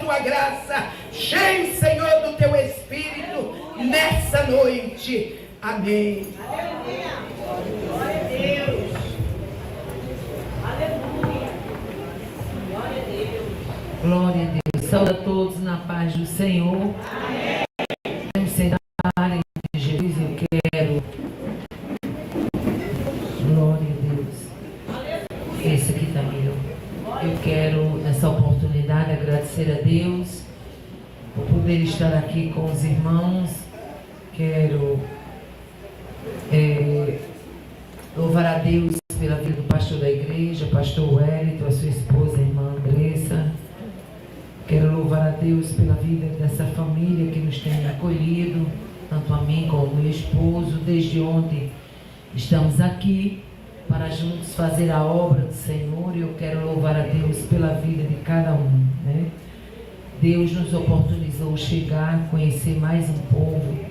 tua graça, cheio, Senhor, do teu Espírito nessa noite. Amém. Glória a Deus. Aleluia. Glória a Deus. Glória a Deus. Saúde a todos na paz do Senhor. Amém. Vamos sentar em Jesus. Eu quero. Glória a Deus. Esse aqui está melhor. Eu quero, nessa oportunidade, agradecer a Deus por poder estar aqui com os irmãos. Quero louvar a Deus pela vida do pastor da igreja, pastor Wellington, a sua esposa, a irmã Andressa. Quero louvar a Deus pela vida dessa família que nos tem acolhido, tanto a mim como ao meu esposo. Desde ontem estamos aqui para juntos fazer a obra do Senhor, e eu quero louvar a Deus pela vida de cada um, né? Deus nos oportunizou chegar, conhecer mais um povo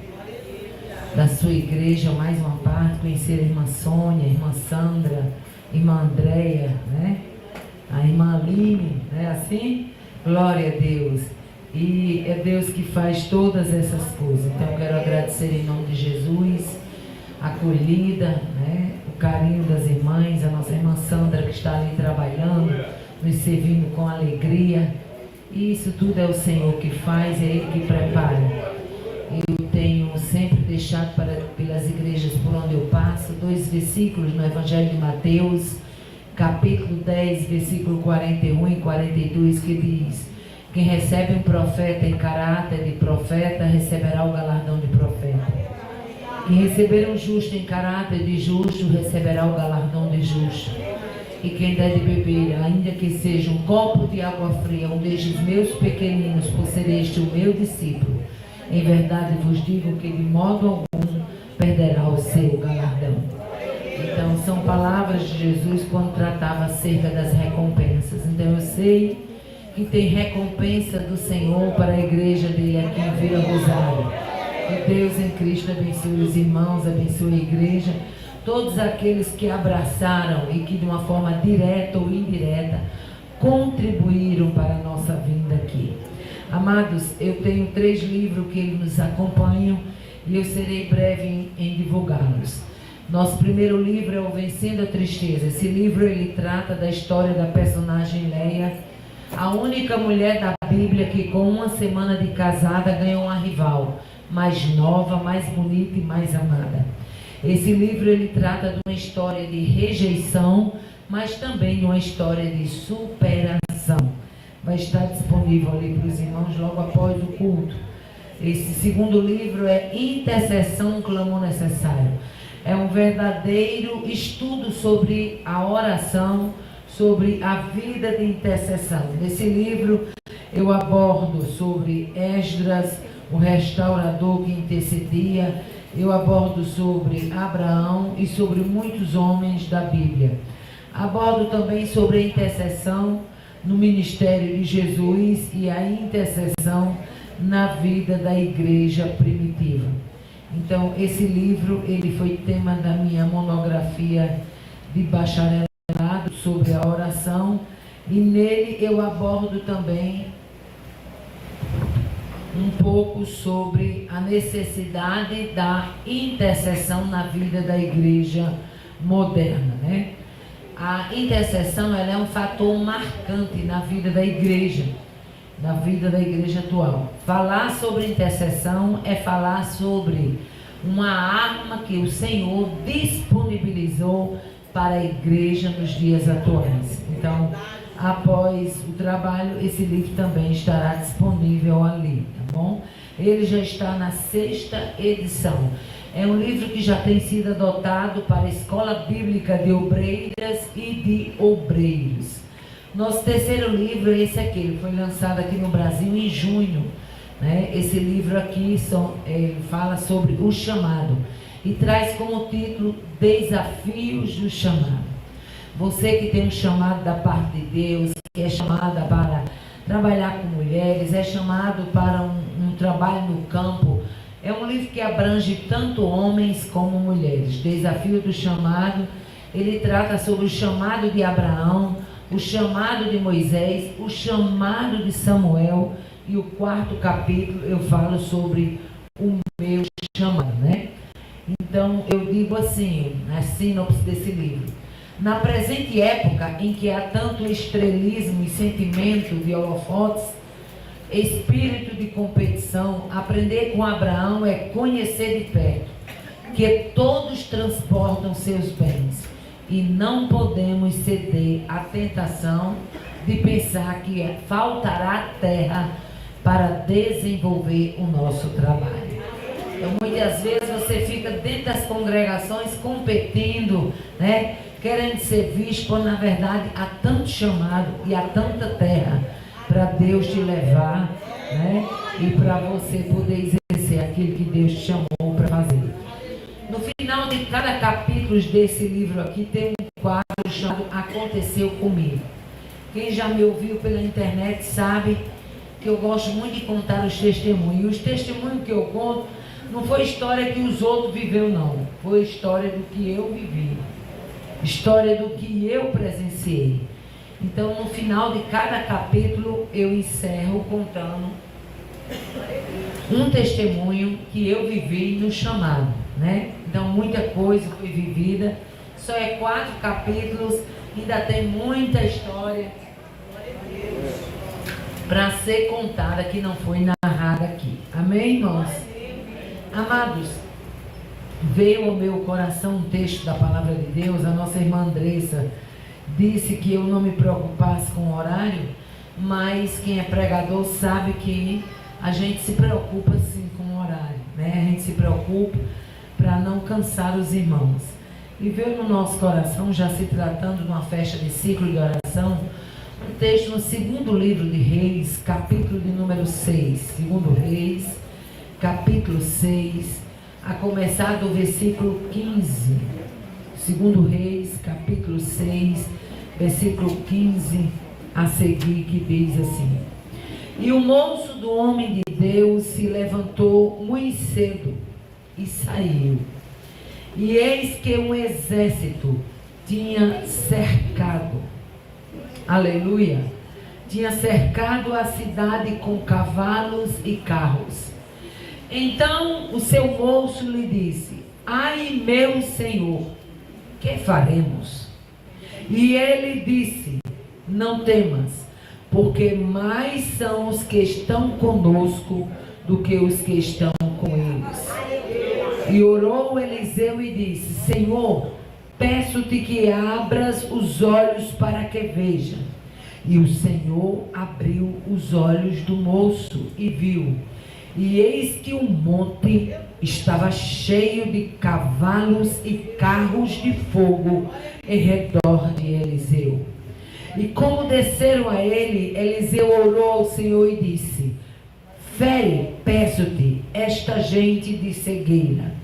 da sua igreja, mais uma parte, conhecer a irmã Sônia, a irmã Sandra, a irmã Andréia, né? A irmã Aline, né? Assim, glória a Deus. E é Deus que faz todas essas coisas. Então eu quero agradecer em nome de Jesus a acolhida, né? O carinho das irmãs, a nossa irmã Sandra que está ali trabalhando, nos servindo com alegria. E isso tudo é o Senhor que faz, é Ele que prepara. Eu tenho sempre deixado pelas igrejas por onde eu passo 2 versículos no Evangelho de Mateus, capítulo 10, versículo 41 e 42, que diz: quem recebe um profeta em caráter de profeta, receberá o galardão de profeta. Quem receber um justo em caráter de justo, receberá o galardão de justo. E quem der de beber, ainda que seja um copo de água fria, um destes meus pequeninos, por ser este o meu discípulo, em verdade vos digo que de modo algum perderá o seu galardão. Então são palavras de Jesus quando tratava acerca das recompensas. Então eu sei que tem recompensa do Senhor para a igreja dele aqui em Vila Rosário. Que Deus em Cristo abençoe os irmãos, abençoe a igreja, todos aqueles que abraçaram e que de uma forma direta ou indireta contribuíram para a nossa vinda aqui. Amados, eu tenho 3 livros que nos acompanham e eu serei breve em divulgá-los. Nosso primeiro livro é o Vencendo a Tristeza. Esse livro ele trata da história da personagem Leia, a única mulher da Bíblia que com 1 semana de casada ganhou uma rival, mais nova, mais bonita e mais amada. Esse livro ele trata de uma história de rejeição, mas também de uma história de superação. Vai estar disponível ali para os irmãos logo após o culto. Esse segundo livro é Intercessão, um clamor necessário. É um verdadeiro estudo sobre a oração, sobre a vida de intercessão. Nesse livro eu abordo sobre Esdras, o restaurador que intercedia. Eu abordo sobre Abraão e sobre muitos homens da Bíblia. Abordo também sobre a intercessão no ministério de Jesus e a intercessão na vida da igreja primitiva. Então, esse livro ele foi tema da minha monografia de bacharelado sobre a oração, e nele eu abordo também um pouco sobre a necessidade da intercessão na vida da igreja moderna, né? A intercessão ela é um fator marcante na vida da igreja atual. Falar sobre intercessão é falar sobre uma arma que o Senhor disponibilizou para a igreja nos dias atuais. Então, após o trabalho, esse livro também estará disponível ali, tá bom? Ele já está na 6ª edição. É um livro que já tem sido adotado para a Escola Bíblica de Obreiras e de Obreiros. Nosso terceiro livro é esse aqui, ele foi lançado aqui no Brasil em junho, né? Esse livro aqui fala sobre o chamado e traz como título Desafios do Chamado. Você que tem um chamado da parte de Deus, que é chamada para trabalhar com mulheres, é chamado para um trabalho no campo. É um livro que abrange tanto homens como mulheres. Desafio do Chamado, ele trata sobre o chamado de Abraão, o chamado de Moisés, o chamado de Samuel, e o 4º capítulo eu falo sobre o meu chamado, né? Então eu digo assim, na sinopse desse livro: na presente época em que há tanto estrelismo e sentimento de holofotes, espírito de competição, aprender com Abraão é conhecer de perto que todos transportam seus bens, e não podemos ceder à tentação de pensar que faltará terra para desenvolver o nosso trabalho. Então, muitas vezes você fica dentro das congregações competindo, né, querendo ser visto, quando na verdade há tanto chamado e há tanta terra para Deus te levar, né, e para você poder exercer aquilo que Deus te chamou para fazer. No final de cada capítulo desse livro aqui tem um quadro chamado Aconteceu Comigo. Quem já me ouviu pela internet sabe que eu gosto muito de contar os testemunhos. E os testemunhos que eu conto não foi história que os outros viveu, não. Foi história do que eu vivi. História do que eu presenciei. Então, no final de cada capítulo, eu encerro contando um testemunho que eu vivi no chamado, né? Então, muita coisa foi vivida. Só é 4 capítulos, ainda tem muita história para ser contada que não foi narrada aqui. Amém, irmãos? Amados, veio ao meu coração um texto da palavra de Deus. A nossa irmã Andressa disse que eu não me preocupasse com o horário, mas quem é pregador sabe que a gente se preocupa sim com o horário, né? A gente se preocupa para não cansar os irmãos. E veio no nosso coração, já se tratando de uma festa de ciclo de oração, um texto no 2º livro de Reis, capítulo de número 6. 2º Reis, capítulo 6, a começar do versículo 15. 2º Reis, capítulo 6, versículo 15 a seguir, que diz assim: E o moço do homem de Deus se levantou muito cedo e saiu. E eis que um exército tinha cercado, aleluia, tinha cercado a cidade com cavalos e carros. Então o seu moço lhe disse: Ai, meu senhor, que faremos? E ele disse: Não temas, porque mais são os que estão conosco do que os que estão com eles. E orou Eliseu e disse: Senhor, peço-te que abras os olhos para que veja. E o Senhor abriu os olhos do moço e viu. E eis que o monte estava cheio de cavalos e carros de fogo em redor de Eliseu. E como desceram a ele, Eliseu orou ao Senhor e disse: Fere, peço-te, esta gente de cegueira.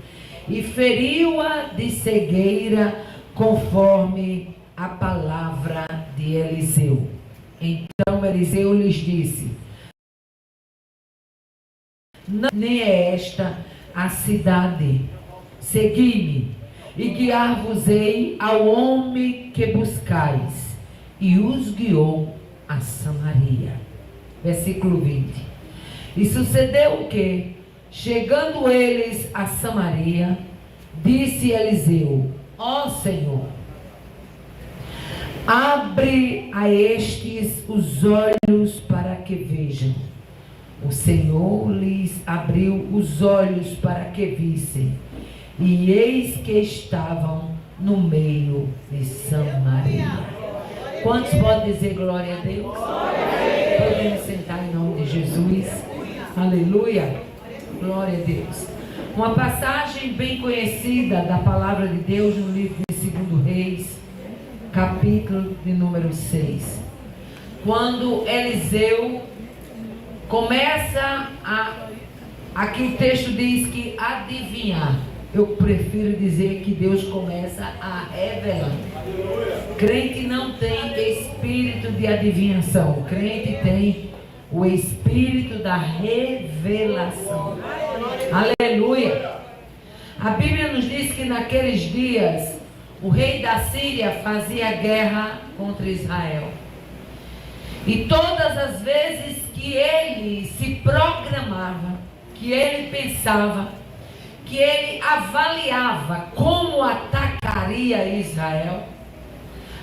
E feriu-a de cegueira conforme a palavra de Eliseu. Então Eliseu lhes disse: Não, nem é esta a cidade. Segui-me, e guiar-vos-ei ao homem que buscais. E os guiou a Samaria. Versículo 20. E sucedeu que, chegando eles a Samaria, disse Eliseu: Ó Senhor, abre a estes os olhos para que vejam. O Senhor lhes abriu os olhos para que vissem, e eis que estavam no meio de Samaria. Quantos podem dizer glória a Deus? Podemos sentar em nome de Jesus. Aleluia. Glória a Deus. Uma passagem bem conhecida da palavra de Deus no livro de 2º Reis, capítulo de número 6. Quando Eliseu começa aqui o texto diz que adivinhar. Eu prefiro dizer que Deus começa a revelar. Crente não tem espírito de adivinhação. Crente tem o espírito da revelação. Aleluia. A Bíblia nos diz que naqueles dias o rei da Síria fazia guerra contra Israel. E todas as vezes que ele se programava, que ele pensava, que ele avaliava como atacaria Israel,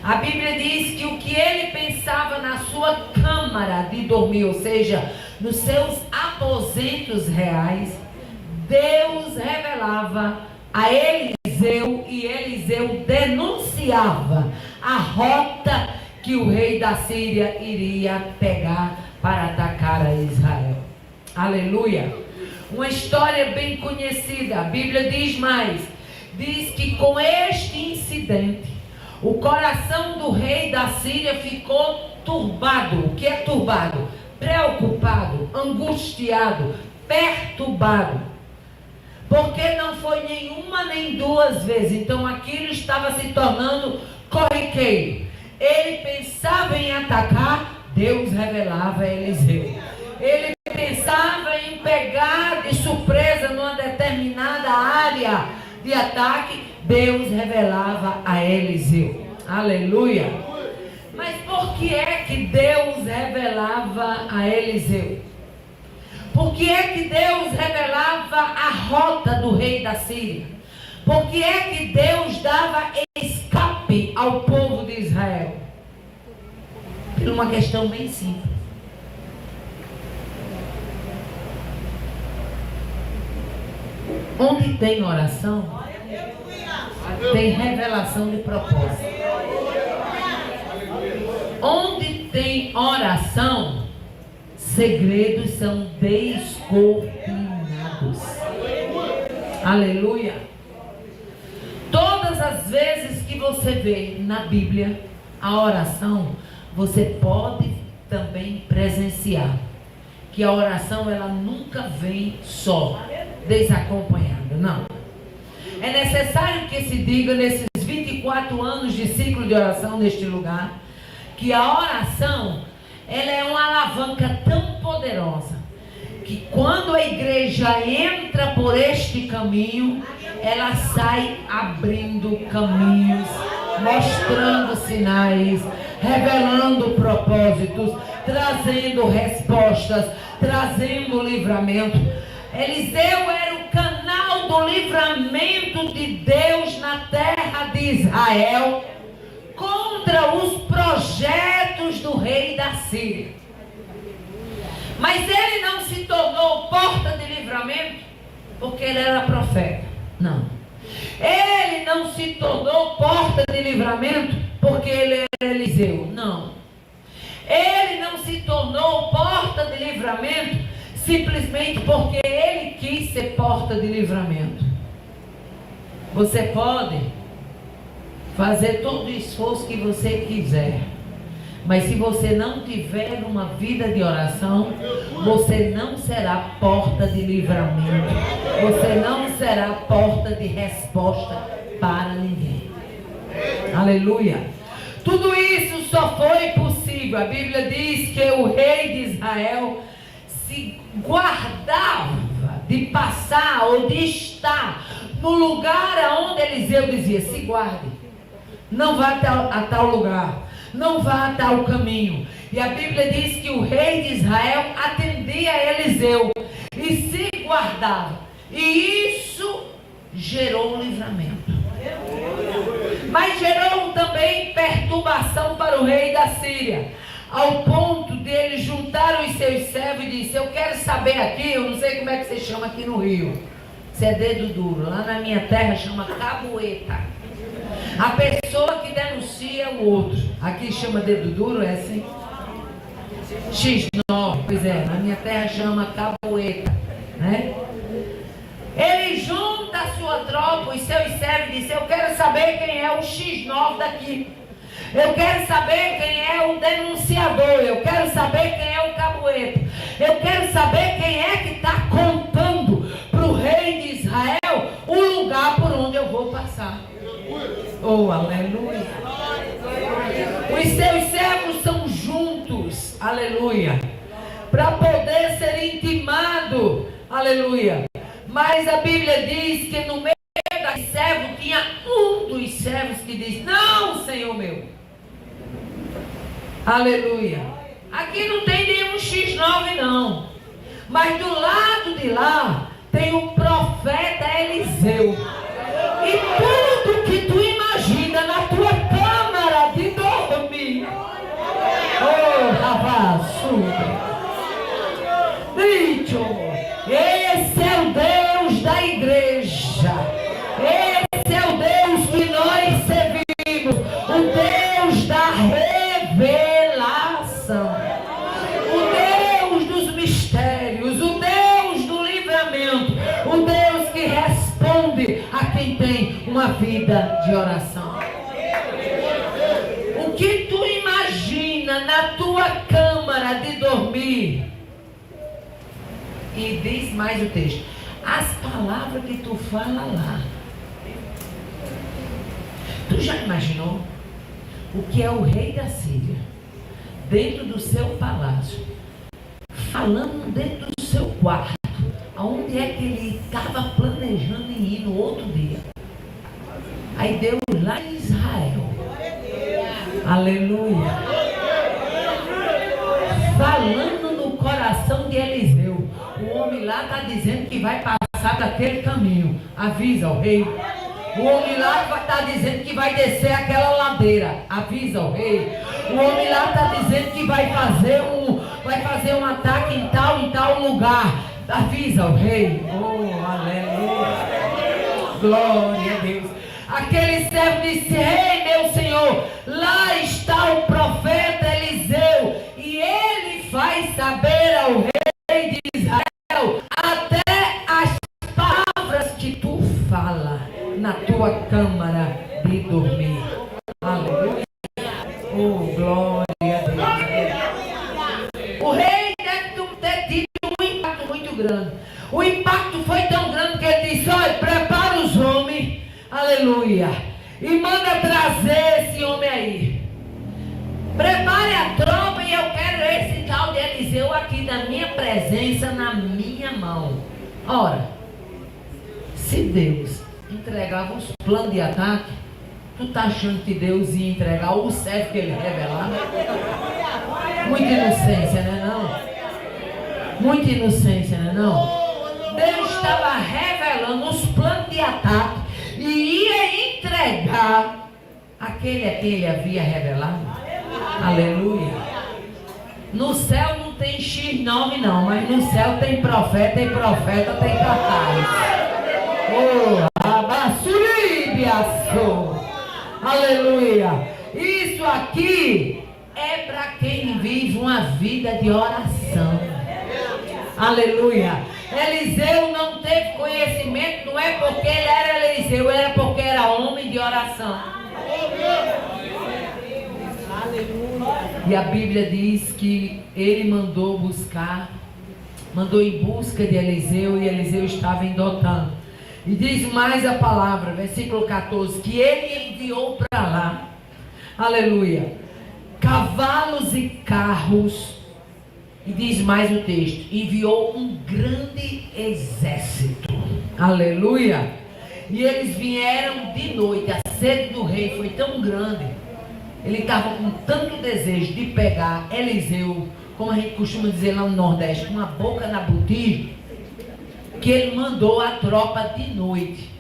a Bíblia diz que o que ele pensava na sua câmara de dormir, ou seja, nos seus aposentos reais, Deus revelava a Eliseu e Eliseu denunciava a rota que o rei da Síria iria pegar para atacar a Israel. Aleluia! Uma história bem conhecida, a Bíblia diz mais, diz que com este incidente, o coração do rei da Síria ficou turbado. O que é turbado? Preocupado, angustiado, perturbado. Porque não foi nenhuma nem duas vezes. Então aquilo estava se tornando corriqueiro. Ele pensava em atacar, Deus revelava a Eliseu. Ele pensava em pegar de surpresa numa determinada área de ataque, Deus revelava a Eliseu. Aleluia! Mas por que é que Deus revelava a Eliseu? Por que é que Deus revelava a rota do rei da Síria? Por que é que Deus dava escape ao povo de Israel? Por uma questão bem simples. Onde tem oração, tem revelação de propósito. Onde tem oração, segredos são descortinados. Aleluia! Todas as vezes que você vê na Bíblia a oração, você pode também presenciar que a oração ela nunca vem só, desacompanhada, não. É necessário que se diga nesses 24 anos de ciclo de oração neste lugar, que a oração, ela é uma alavanca tão poderosa, que quando a igreja entra por este caminho, ela sai abrindo caminhos, mostrando sinais, revelando propósitos, trazendo respostas, trazendo livramento. Eliseu era o canal do livramento de Deus na terra de Israel contra os projetos do rei da Síria. Mas ele não se tornou porta de livramento porque ele era profeta. Não. Ele não se tornou porta de livramento porque ele era Eliseu. Não. Ele não se tornou porta de livramento simplesmente porque ele quis ser porta de livramento. Você pode fazer todo o esforço que você quiser, mas se você não tiver uma vida de oração, você não será porta de livramento. Você não será porta de resposta para ninguém. Aleluia! Tudo isso só foi possível. A Bíblia diz que o rei de Israel se guardava de passar ou de estar no lugar aonde Eliseu dizia: se guarde, não vá a tal lugar, não vá a tal caminho. E a Bíblia diz que o rei de Israel atendia a Eliseu e se guardava, e isso gerou um livramento, mas gerou também perturbação para o rei da Síria, ao ponto de ele juntar os seus servos e disse: eu quero saber aqui, eu não sei como é que você chama aqui no Rio, se é dedo duro, lá na minha terra chama cabueta, a pessoa que denuncia o outro. Aqui chama dedo duro, é assim? X9, pois é, na minha terra chama cabueta, né? Ele junta a sua tropa, os seus servos, e diz: eu quero saber quem é o X9 daqui. Eu quero saber quem é o denunciador. Eu quero saber quem é o cabueta. Eu quero saber quem é que está contando para o rei de Israel o lugar por onde eu vou passar. Oh, aleluia! Os seus servos são juntos, aleluia, para poder ser intimado, aleluia. Mas a Bíblia diz que no meio daquele servo tinha um dos servos que dizem: não, Senhor meu. Aleluia. Aqui não tem nenhum X9 não. Mas do lado de lá tem o profeta Eliseu. E tudo que tu imagina na tua câmara de dormir. Oh, Ravaçu. Esse é o Deus da igreja. Esse é o Deus que nós servimos. O Deus da revelação. O Deus dos mistérios. O Deus do livramento. O Deus que responde a quem tem uma vida de oração. O que tu imagina na tua câmara de dormir? E diz mais o texto: as palavras que tu fala lá. Tu já imaginou o que é o rei da Síria dentro do seu palácio, falando dentro do seu quarto, aonde é que ele estava planejando em ir no outro dia? Aí Deus lá em Israel, aleluia, falando no coração de Eliseu. O homem lá está dizendo que vai passar daquele caminho. Avisa o rei. O homem lá está dizendo que vai descer aquela ladeira. Avisa o rei. O homem lá está dizendo que vai fazer um ataque em tal lugar. Avisa o rei. Oh, aleluia. Glória a Deus. Aquele servo disse: rei, meu senhor, lá está o profeta Eliseu, e ele faz saber ao rei de Israel até as palavras que tu fala na tua câmara de dormir. Aleluia. Oh, glória a Deus. O rei deve ter tido um impacto muito grande. O impacto foi tão grande que ele disse: olha, prepara os homens, aleluia, e manda trazer esse homem aí. Prepare a tropa e eu quero esse tal de Eliseu aqui na minha presença, na minha mão. Ora, se Deus entregava os planos de ataque, tu tá achando que Deus ia entregar o servo que ele revelava? Muita inocência, né não? Muita inocência, né não? Deus estava revelando os planos de ataque e ia entregar aquele a quem ele havia revelado. Aleluia. No céu não tem X9 não, mas no céu tem profeta, tem cartaz. Oh, abassuribiaçô. Aleluia. Isso aqui é para quem vive uma vida de oração. Aleluia. Eliseu não teve conhecimento, não é porque ele era Eliseu, era porque era homem de oração. E a Bíblia diz que ele mandou em busca de Eliseu, e Eliseu estava em Dotã. E diz mais a palavra, versículo 14, que ele enviou para lá, aleluia, cavalos e carros. E diz mais o texto: enviou um grande exército, aleluia. E eles vieram de noite. A sede do rei foi tão grande, ele estava com tanto desejo de pegar Eliseu, como a gente costuma dizer lá no Nordeste, com a boca na botija, que ele mandou a tropa de noite.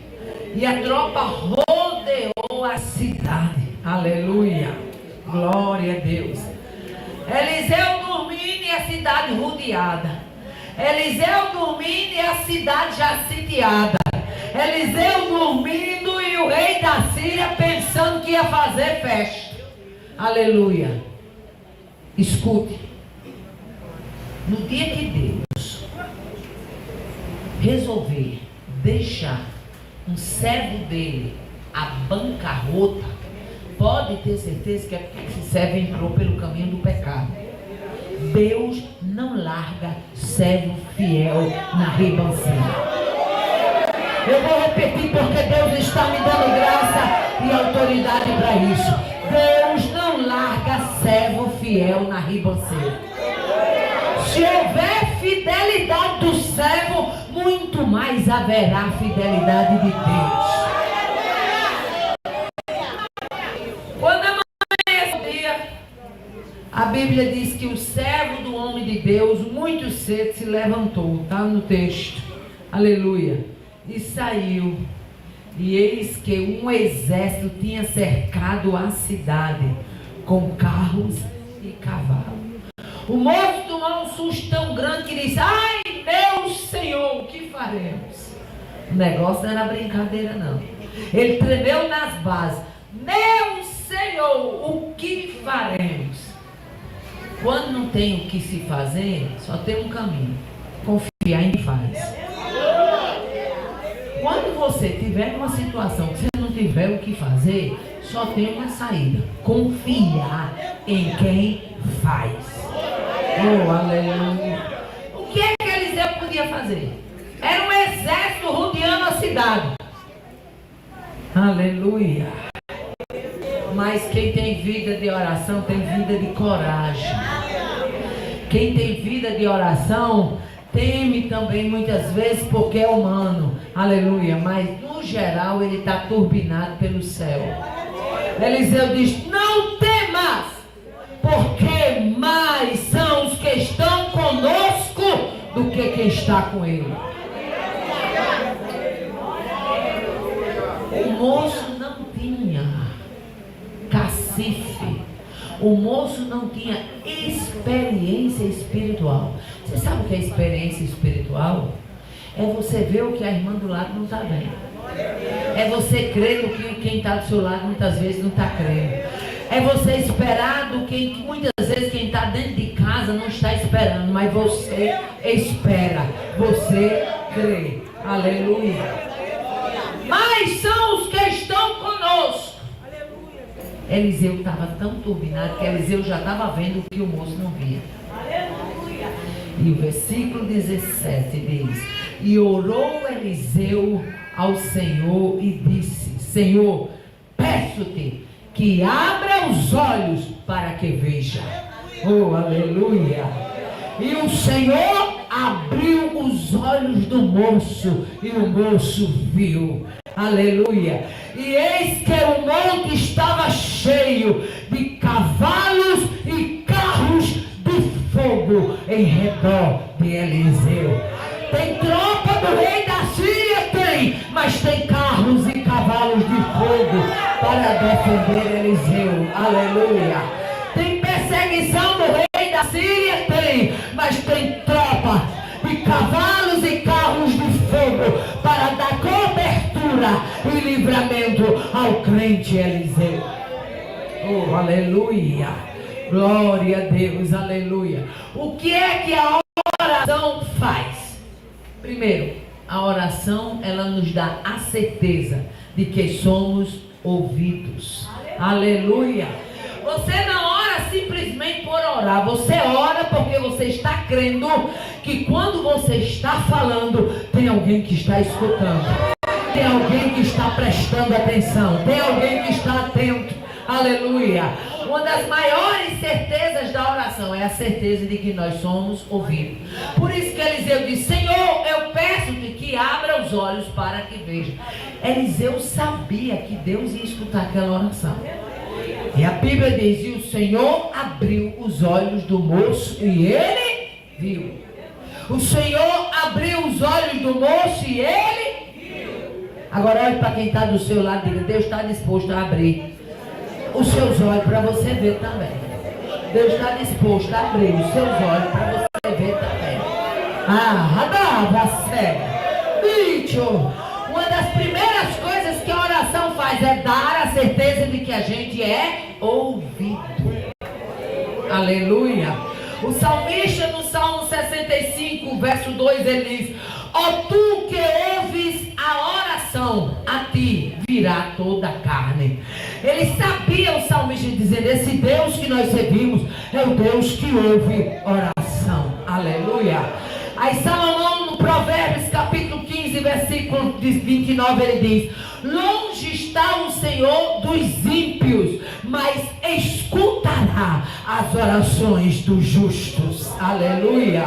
E a tropa rodeou a cidade. Aleluia. Glória a Deus. Eliseu dormindo e a cidade rodeada. Eliseu dormindo e a cidade já sitiada. Eliseu dormindo e o rei da Síria pensando que ia fazer festa. Aleluia. Escute. No dia que Deus resolver deixar um servo dele à bancarrota, pode ter certeza que esse servo entrou pelo caminho do pecado. Deus não larga servo fiel na ribanceira. Eu vou repetir porque Deus está me dando graça e autoridade para isso. Deus não larga servo fiel na ribanceira. Se houver fidelidade do servo, muito mais haverá fidelidade de Deus. Bíblia diz que o servo do homem de Deus, muito cedo, se levantou. Está no texto. Aleluia. E saiu. E eis que um exército tinha cercado a cidade com carros e cavalos. O moço tomou um susto tão grande que disse: ai, meu Senhor, o que faremos? O negócio não era brincadeira, não. Ele tremeu nas bases. Meu Senhor, o que faremos? Quando não tem o que se fazer, só tem um caminho: confiar em quem faz. Quando você tiver uma situação que você não tiver o que fazer, só tem uma saída: confiar em quem faz. Oh, aleluia. O que é que Eliseu podia fazer? Era um exército rodeando a cidade. Aleluia. Mas quem tem vida de oração tem vida de coragem. Quem tem vida de oração teme também muitas vezes porque é humano. Aleluia. Mas no geral ele está turbinado pelo céu. Eliseu diz: não temas, porque mais são os que estão conosco do que quem está com ele. O moço não tinha cacife. O moço não tinha experiência espiritual. Você sabe o que é experiência espiritual? É você ver o que a irmã do lado não está vendo. É você crer no que quem está do seu lado muitas vezes não está crendo. É você esperar do que muitas vezes quem está dentro de casa não está esperando. Mas você espera, você crê. Aleluia. Mas são os que estão conosco. Eliseu estava tão turbinado que Eliseu já estava vendo o que o moço não via. E o versículo 17 diz: e orou Eliseu ao Senhor e disse: Senhor, peço-te que abra os olhos para que veja. Oh, aleluia. E o Senhor abriu os olhos do moço, e o moço viu. Aleluia. E eis que o monte estava cheio de cavalos e carros de fogo em redor de Eliseu. Tem tropa do rei da Síria? Tem, mas tem carros e cavalos de fogo para defender Eliseu. Aleluia. Tem perseguição do rei da Síria? Tem, mas tem tropa de cavalos e carros de fogo para dar cobertura e livramento ao crente Eliseu. Oh, aleluia. Glória a Deus, aleluia. O que é que a oração faz? Primeiro, a oração, ela nos dá a certeza de que somos ouvidos. Aleluia. Você não ora simplesmente por orar. Você ora porque você está crendo que quando você está falando, tem alguém que está escutando. Tem alguém que está prestando atenção. Tem alguém que está atento. Aleluia. Uma das maiores certezas da oração é a certeza de que nós somos ouvidos. Por isso que Eliseu disse: Senhor, eu peço-te que abra os olhos para que veja. Eliseu sabia que Deus ia escutar aquela oração. E a Bíblia diz: e o Senhor abriu os olhos do moço e ele viu. O Senhor abriu os olhos do moço e ele viu. Agora olhe para quem está do seu lado e diga: Deus está disposto a abrir os seus olhos para você ver também. Deus está disposto a abrir os seus olhos para você ver também. Dava sério. Uma das primeiras coisas que a oração faz é dar a certeza de que a gente é ouvido. Aleluia. O salmista no Salmo 65, verso 2, ele diz: ó tu que ouves a oração, a ti virá toda a carne. Ele sabia, o salmista, dizendo: esse Deus que nós servimos é o Deus que ouve oração. Aleluia. Aí Salomão, no Provérbios capítulo 15, versículo 29, ele diz: longe está o Senhor dos ímpios, mas escutará as orações dos justos. Aleluia.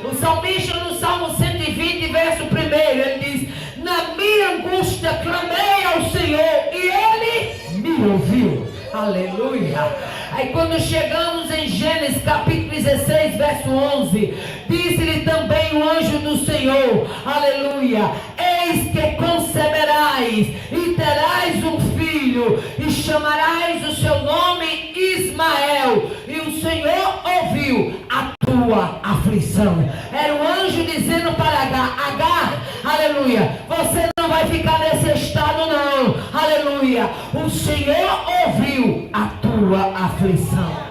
O salmista no Salmo 120, verso 1, ele diz: na minha angústia clamei ao Senhor e ele me ouviu. Aleluia. Aí quando chegamos em Gênesis capítulo 16, verso 11, disse-lhe também o anjo do Senhor, aleluia, eis que conceberás e terás um filho e chamarás o seu nome Ismael, e o Senhor ouviu a tua aflição. Era o anjo dizendo para Agar, aleluia, você não vai ficar nesse estado não, aleluia, o Senhor ouviu a tua aflição.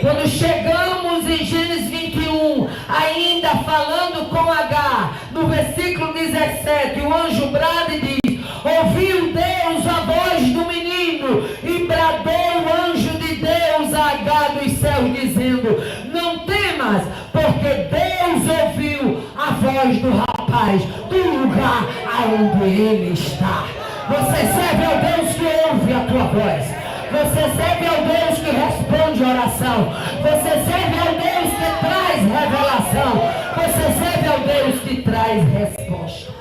Quando chegamos em Gênesis 21, ainda falando com Agar, no versículo 17, o anjo brada e diz, ouviu Deus a voz do menino, e bradou o anjo de Deus a Agar dos céus, dizendo, não temas, porque Deus ouviu a voz do rapaz, do lugar aonde ele está. Você serve ao Deus que ouve a tua voz. Você serve ao Deus que responde oração. Você serve ao Deus que traz revelação. Você serve ao Deus que traz resposta.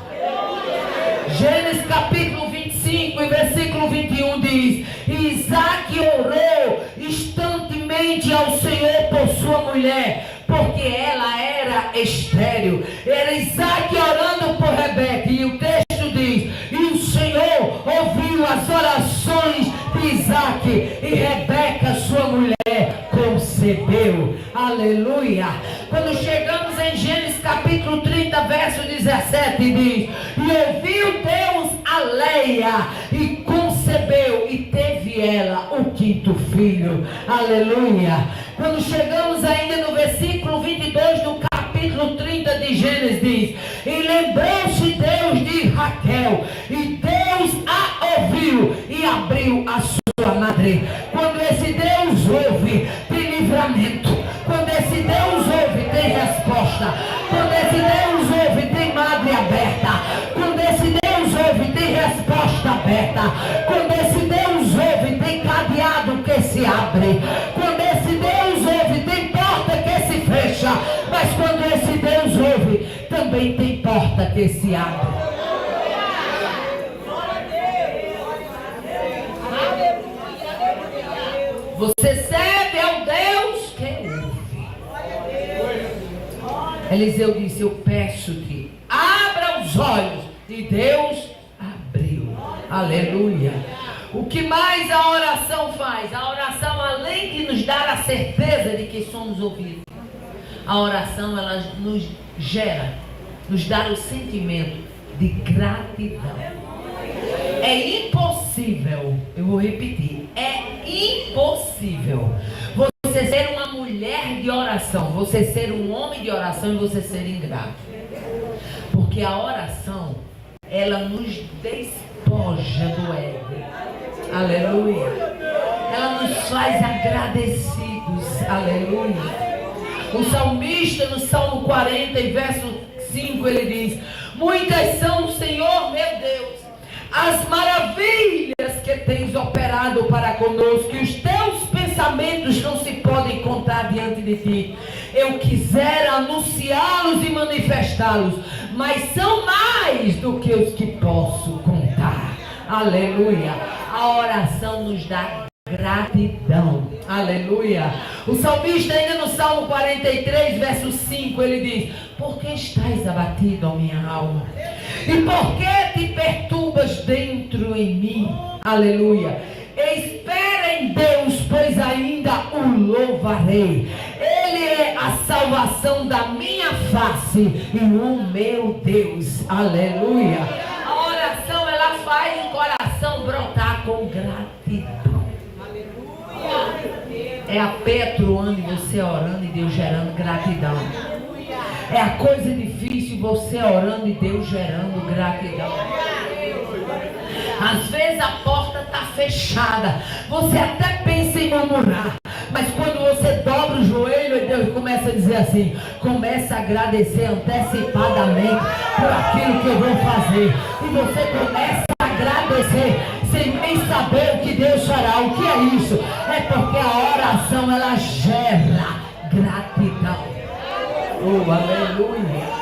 Gênesis capítulo 25 e versículo 21 diz, Isaac orou instantemente ao Senhor por sua mulher, porque ela era estéril. Era Isaac orando por Rebeca, e o texto diz, e o Senhor ouviu as orações de Isaac, e Rebeca, sua mulher, concebeu. Aleluia. Quando chegamos em Gênesis capítulo 30, verso 17, diz, e ouviu Deus a Leia, e concebeu, e teve ela o quinto filho. Aleluia. Quando chegamos ainda no versículo 22 do capítulo 30 de Gênesis, diz, e lembrou-se Deus de Raquel, e Deus a ouviu e abriu a sua madre. Quando esse Deus ouve, tem livramento. Quando esse Deus ouve, tem resposta. Quando esse Deus ouve, tem madre aberta. Quando esse Deus ouve, tem resposta aberta. Quando esse Deus ouve, tem cadeado que se abre. Quando esse Deus ouve, tem porta que se fecha. Mas quando esse Deus ouve, também tem porta que se abre. Você serve ao Deus que ouve. Eliseu disse, eu peço-te, abra os olhos. E Deus abriu. Aleluia. O que mais a oração faz? A oração, além de nos dar a certeza de que somos ouvidos, a oração, ela nos gera, nos dá o sentimento de gratidão. É impossível, eu vou repetir, é impossível você ser uma mulher de oração, você ser um homem de oração e você ser ingrato. Porque a oração, ela nos despoja do ego. Aleluia. Ela nos faz agradecidos. Aleluia. O salmista no Salmo 40 e verso 5 ele diz, muitas são, Senhor meu Deus, as maravilhas que tens operado para conosco, e os teus pensamentos não se podem contar diante de ti. Eu quisera anunciá-los e manifestá-los, mas são mais do que os que posso contar. Aleluia. A oração nos dá gratidão. Aleluia. O salmista ainda no Salmo 43, verso 5, ele diz, por que estás abatido, ó minha alma? E por que te perturbas dentro em mim? Aleluia. Espera em Deus, pois ainda o louvarei. Ele é a salvação da minha face e o meu Deus. Aleluia. A oração, ela faz o coração brotar com gratidão. É a Petro-ande você orando e Deus gerando gratidão. É a coisa difícil você orando e Deus gerando gratidão. Às vezes a porta está fechada, você até pensa em murmurar, mas quando você dobra o joelho e Deus começa a dizer assim, começa a agradecer antecipadamente por aquilo que eu vou fazer, e você começa a agradecer sem nem saber o que Deus fará. O que é isso? É porque a oração, ela gera gratidão. Oh, aleluia.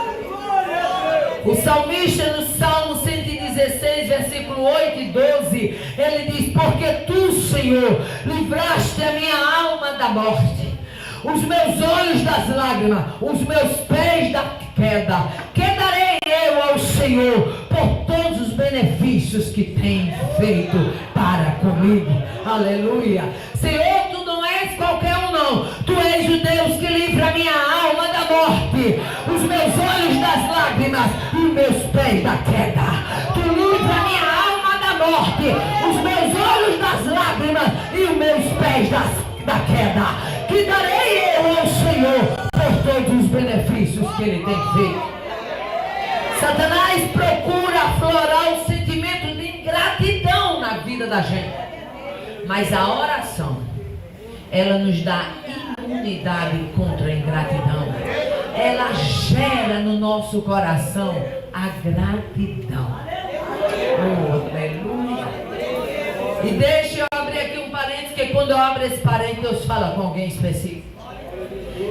O salmista no Salmo 116, versículo 8 e 12, ele diz: porque tu, Senhor, livraste a minha alma da morte, os meus olhos das lágrimas, os meus pés da queda. Que darei eu ao Senhor por todos os benefícios que tem feito para comigo? Aleluia. Senhor, tu não és qualquer um, não. Tu és o Deus que livra a minha alma da morte, os meus olhos das lágrimas e os meus pés da queda. Tu livra a minha alma da morte, os meus olhos das lágrimas e os meus pés da queda. Que darei eu ao Senhor por todos os benefícios que Ele tem feito. Satanás procura aflorar o sentimento de ingratidão na vida da gente. Mas a oração, ela nos dá imunidade contra a ingratidão. Ela gera no nosso coração a gratidão. Oh, aleluia. E deixa eu abrir aqui um parênteses, que quando eu abro esse parênteses, Deus fala com alguém específico.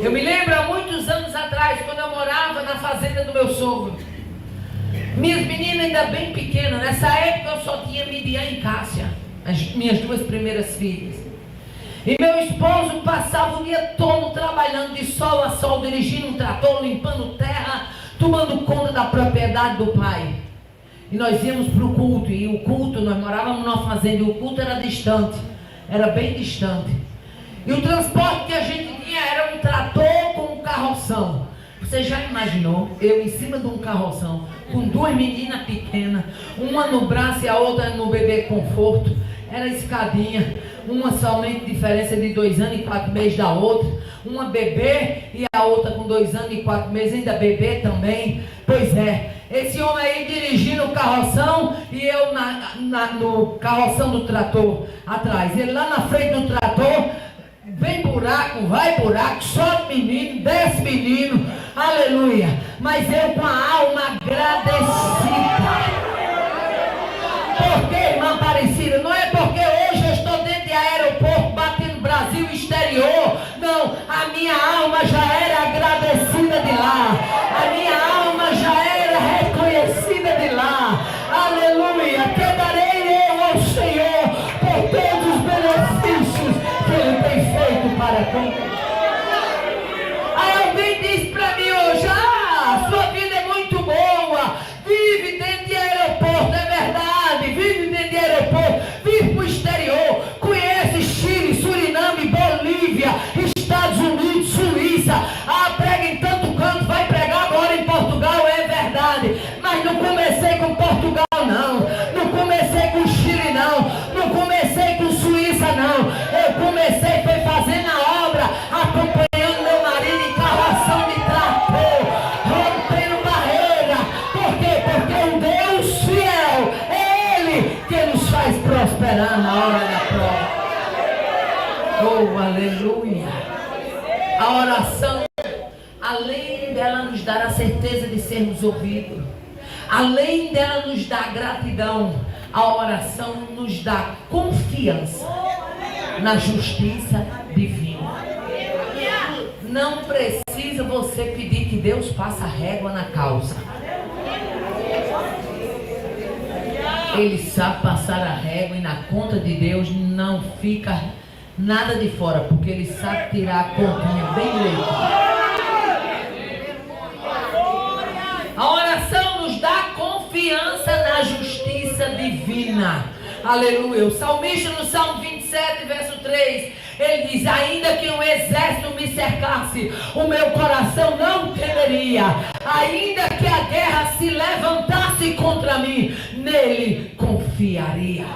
Eu me lembro há muitos anos atrás, quando eu morava na fazenda do meu sogro. Minhas meninas ainda bem pequenas, nessa época eu só tinha Midian e Cássia, as minhas duas primeiras filhas. E meu esposo passava o dia todo trabalhando de sol a sol, dirigindo um trator, limpando terra, tomando conta da propriedade do pai. E nós íamos para o culto, e o culto, nós morávamos numa fazenda, e o culto era distante, era bem distante. E o transporte que a gente tinha era um trator com um carroção. Você já imaginou eu em cima de um carroção, com duas meninas pequenas, uma no braço e a outra no bebê conforto? Era escadinha, uma somente diferença de 2 anos e 4 meses da outra, uma bebê e a outra com 2 anos e 4 meses, ainda bebê também. Pois é, esse homem aí dirigindo o carroção e eu no carroção do trator atrás. Ele lá na frente do trator, vem buraco, vai buraco, sobe menino, desce menino, aleluia. Mas eu com a alma agradecida. Por que, irmã Aparecida? Não é porque hoje eu estou dentro de aeroporto, batendo Brasil exterior. Não, a minha alma já era agradecida de lá. A minha alma já era reconhecida de lá. Aleluia. Que darei eu ao Senhor por todos os benefícios que Ele tem feito para comigo. Aí alguém diz para mim hoje: ah, sua vida é muito boa, vive dentro de aeroporto. É verdade, vive dentro de aeroporto, vive para o exterior, conhece Chile, Suriname, Bolívia, Estados Unidos, Suíça. Ah, prega em tanto canto, vai pregar agora em Portugal, é verdade. Mas não comecei com Portugal, não. Não comecei com Chile, não. Não comecei com Suíça, não. Eu comecei foi fazendo a obra, acompanhando meu marido em carroção de trator, rompendo barreira. Por quê? Porque o Deus fiel é Ele que nos faz prosperar na hora da prova. Oh, aleluia. A oração, além dela nos dar a certeza de sermos ouvidos, além dela nos dar gratidão, a oração nos dá confiança na justiça divina. Não precisa você pedir que Deus faça régua na causa. Ele sabe passar a régua e na conta de Deus não fica nada de fora, porque Ele sabe tirar a continha bem direitinho. A oração nos dá confiança na justiça divina. Aleluia. O salmista no Salmo 27, verso 3, ele diz: ainda que um exército me cercasse, o meu coração não temeria. Ainda que a guerra se levantasse contra mim, nele confiaria.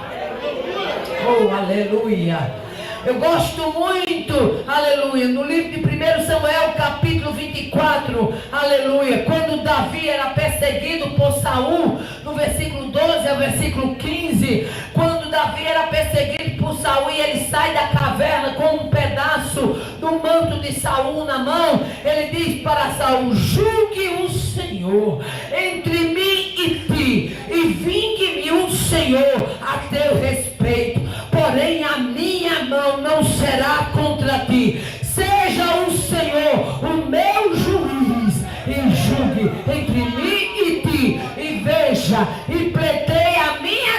Oh, aleluia. Eu gosto muito, aleluia, no livro de 1 Samuel, capítulo 24, aleluia, quando Davi era perseguido por Saul, no versículo 12 ao versículo 15, quando Davi era perseguido por Saul e ele sai da caverna com um pedaço do manto de Saul na mão, ele diz para Saul: julgue o Senhor entre mim e ti, e vingue-me o Senhor a teu respeito, porém a minha mão não será contra ti. Seja o Senhor o meu juiz, e julgue entre mim e ti, e veja, e pleiteie a minha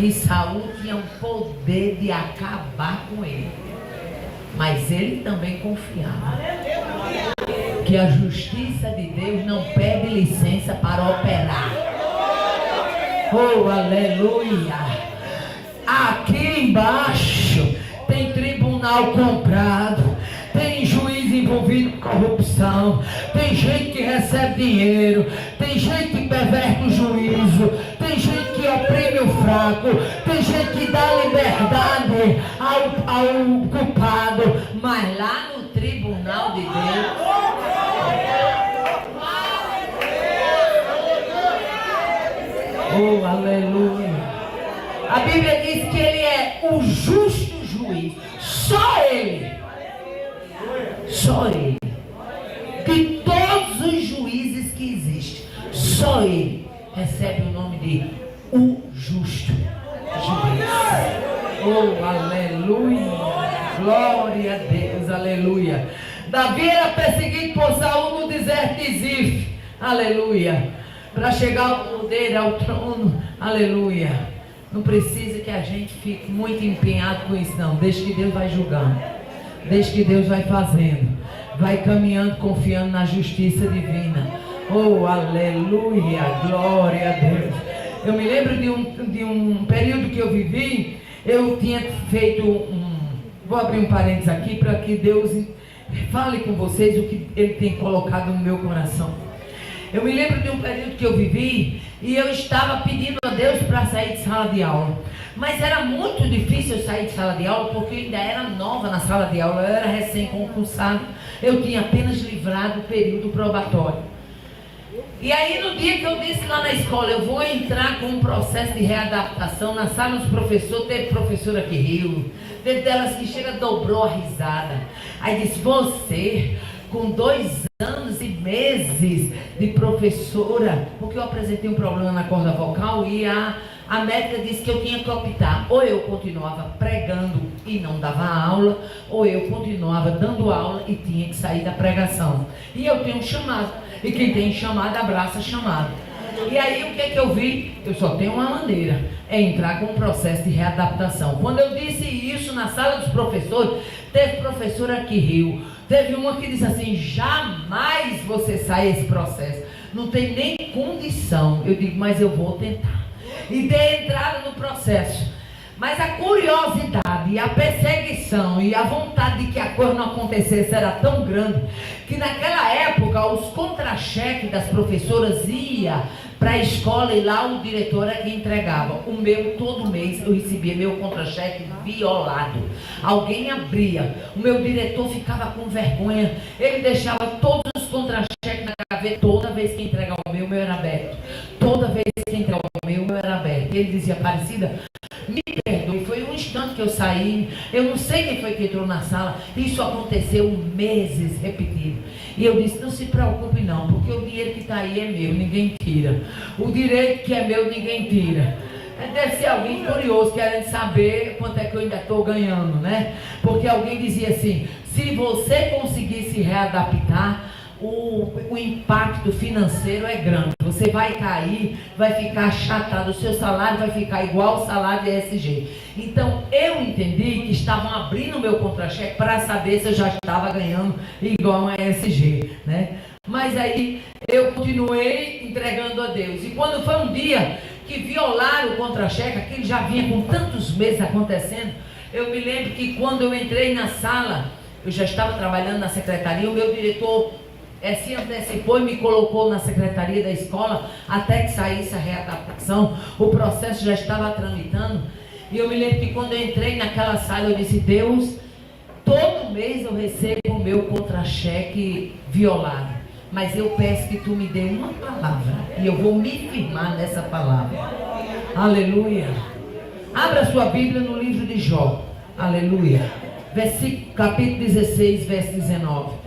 que Saul tinha o poder de acabar com ele. Mas ele também confiava que a justiça de Deus não pede licença para operar. Oh, aleluia! Aqui embaixo tem tribunal comprado, tem juiz envolvido em corrupção, tem gente que recebe dinheiro, tem gente que perverte o juízo, tem gente que oprime o fraco, tem gente que dá liberdade ao culpado, mas lá no tribunal de Deus, oh, aleluia! A Bíblia diz que ele é o justo juiz. Só ele. Só ele. De todos os juízes que existem, só ele recebe o nome de o justo juiz. Oh, aleluia! Glória a Deus, aleluia! Davi era perseguido por Saul no deserto de Zif. Aleluia! Para chegar ao poder, ao trono. Aleluia! Não precisa que a gente fique muito empenhado com isso, não. Deixa que Deus vai julgando. Deixa que Deus vai fazendo. Vai caminhando, confiando na justiça divina. Oh, aleluia, glória a Deus. Eu me lembro de um período que eu vivi. Eu tinha feito vou abrir um parênteses aqui para que Deus fale com vocês o que Ele tem colocado no meu coração. Eu me lembro de um período que eu vivi e eu estava pedindo a Deus para sair de sala de aula. Mas era muito difícil eu sair de sala de aula porque eu ainda era nova na sala de aula, eu era recém-concursado, eu tinha apenas livrado o período probatório. E aí no dia que eu disse lá na escola, eu vou entrar com um processo de readaptação, na sala dos professores, teve professora que riu, teve delas que chega, dobrou a risada. Aí disse, você, com 2 anos e meses de professora, porque eu apresentei um problema na corda vocal e a médica disse que eu tinha que optar, ou eu continuava pregando e não dava aula, ou eu continuava dando aula e tinha que sair da pregação. E eu tenho um chamado, e quem tem chamado abraça chamado. E aí o que é que eu vi? Eu só tenho uma maneira, é entrar com um processo de readaptação. Quando eu disse isso na sala dos professores, teve professora que riu, teve uma que disse assim, jamais você sai desse processo, não tem nem condição. Eu digo, mas eu vou tentar. E dei entrada no processo. Mas a curiosidade e a perseguição e a vontade de que a coisa não acontecesse era tão grande que naquela época os contra-cheques das professoras ia para a escola e lá o diretor era quem entregava. O meu, todo mês eu recebia meu contra-cheque violado. Alguém abria, o meu diretor ficava com vergonha, ele deixava todos os contra-cheques na gaveta. Toda vez que entregava o meu era aberto. Toda vez que entregava o meu era aberto. Ele dizia, Aparecida, me perdoe, foi um instante que eu saí, eu não sei quem foi que entrou na sala, isso aconteceu meses repetido. E eu disse, não se preocupe não, porque o dinheiro que está aí é meu, ninguém tira. O direito que é meu, ninguém tira. Deve ser alguém curioso, querendo saber quanto é que eu ainda estou ganhando, né? Porque alguém dizia assim, se você conseguir se readaptar, o impacto financeiro é grande. Você vai cair, vai ficar achatado, o seu salário vai ficar igual ao salário da ESG. Então eu entendi que estavam abrindo o meu contra-cheque para saber se eu já estava ganhando igual a ESG, né? Mas aí eu continuei entregando a Deus. E quando foi um dia que violaram o contra-cheque, aquilo já vinha com tantos meses acontecendo, eu me lembro que quando eu entrei na sala, eu já estava trabalhando na secretaria, o meu diretor se antecipou e me colocou na secretaria da escola até que saísse a readaptação. O processo já estava tramitando. E eu me lembro que quando eu entrei naquela sala, eu disse, Deus, todo mês eu recebo o meu contra-cheque violado, mas eu peço que tu me dê uma palavra e eu vou me firmar nessa palavra. Aleluia. Abra sua Bíblia no livro de Jó. Aleluia. Capítulo 16, verso 19.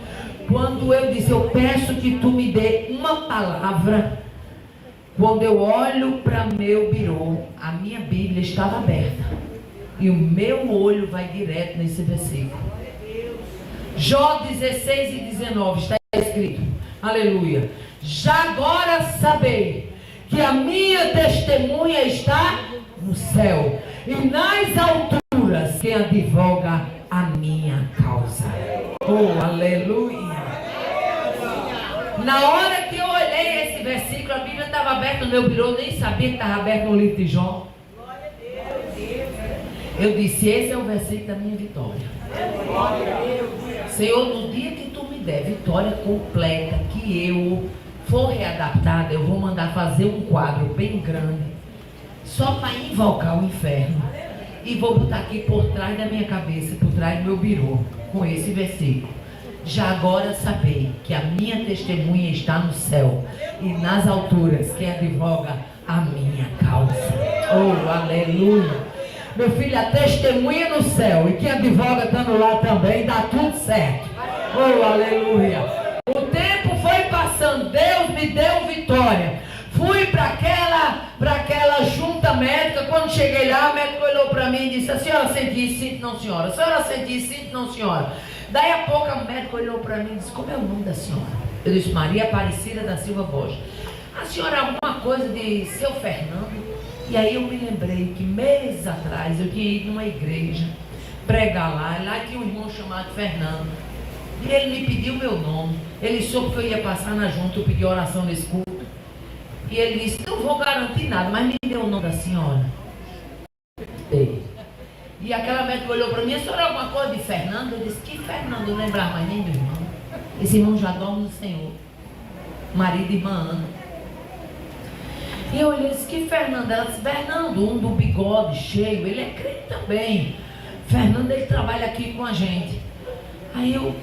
Quando eu disse, eu peço que tu me dê uma palavra, quando eu olho para meu birô, a minha Bíblia estava aberta. E o meu olho vai direto nesse versículo. Jó 16 e 19, está escrito, aleluia. Já agora sabei que a minha testemunha está no céu, e nas alturas quem advoga a minha causa. Oh, aleluia! Na hora que eu olhei esse versículo, a Bíblia estava aberta no meu birô, nem sabia que estava aberto no livro de Jó. Eu disse, esse é o versículo da minha vitória. Senhor, no dia que tu me der vitória completa, que eu for readaptada, eu vou mandar fazer um quadro bem grande, só para invocar o inferno. E vou botar aqui por trás da minha cabeça, por trás do meu birô, com esse versículo. Já agora sabei que a minha testemunha está no céu e nas alturas quem advoga a minha causa. Oh, aleluia! Meu filho, a testemunha no céu e quem advoga estando lá também, dá tudo certo. Oh, aleluia! O tempo foi passando, Deus me deu vitória. Fui para aquela junta médica. Quando cheguei lá, o médico olhou para mim e disse: a senhora sente isso? Sinto não, senhora. A senhora sente isso? Sinto não, senhora. Daí a pouco o médico olhou para mim e disse: como é o nome da senhora? Eu disse: Maria Aparecida da Silva Borges. A senhora, alguma coisa de seu Fernando? E aí eu me lembrei que meses atrás eu tinha ido numa igreja pregar lá tinha um irmão chamado Fernando. E ele me pediu meu nome. Ele soube que eu ia passar na junta, eu pedi oração nesse culto. E ele disse: não vou garantir nada, mas me deu o nome da senhora. Dei. E aquela médica olhou para mim: a senhora alguma coisa de Fernando? Eu disse: que Fernando? Eu não lembrava mais nem do irmão. Esse irmão já dorme no Senhor, marido de irmã Ana. E eu olhei e disse: que Fernando? Ela disse: Fernando, um do bigode cheio, ele é crente também. Fernando, ele trabalha aqui com a gente. Aí eu,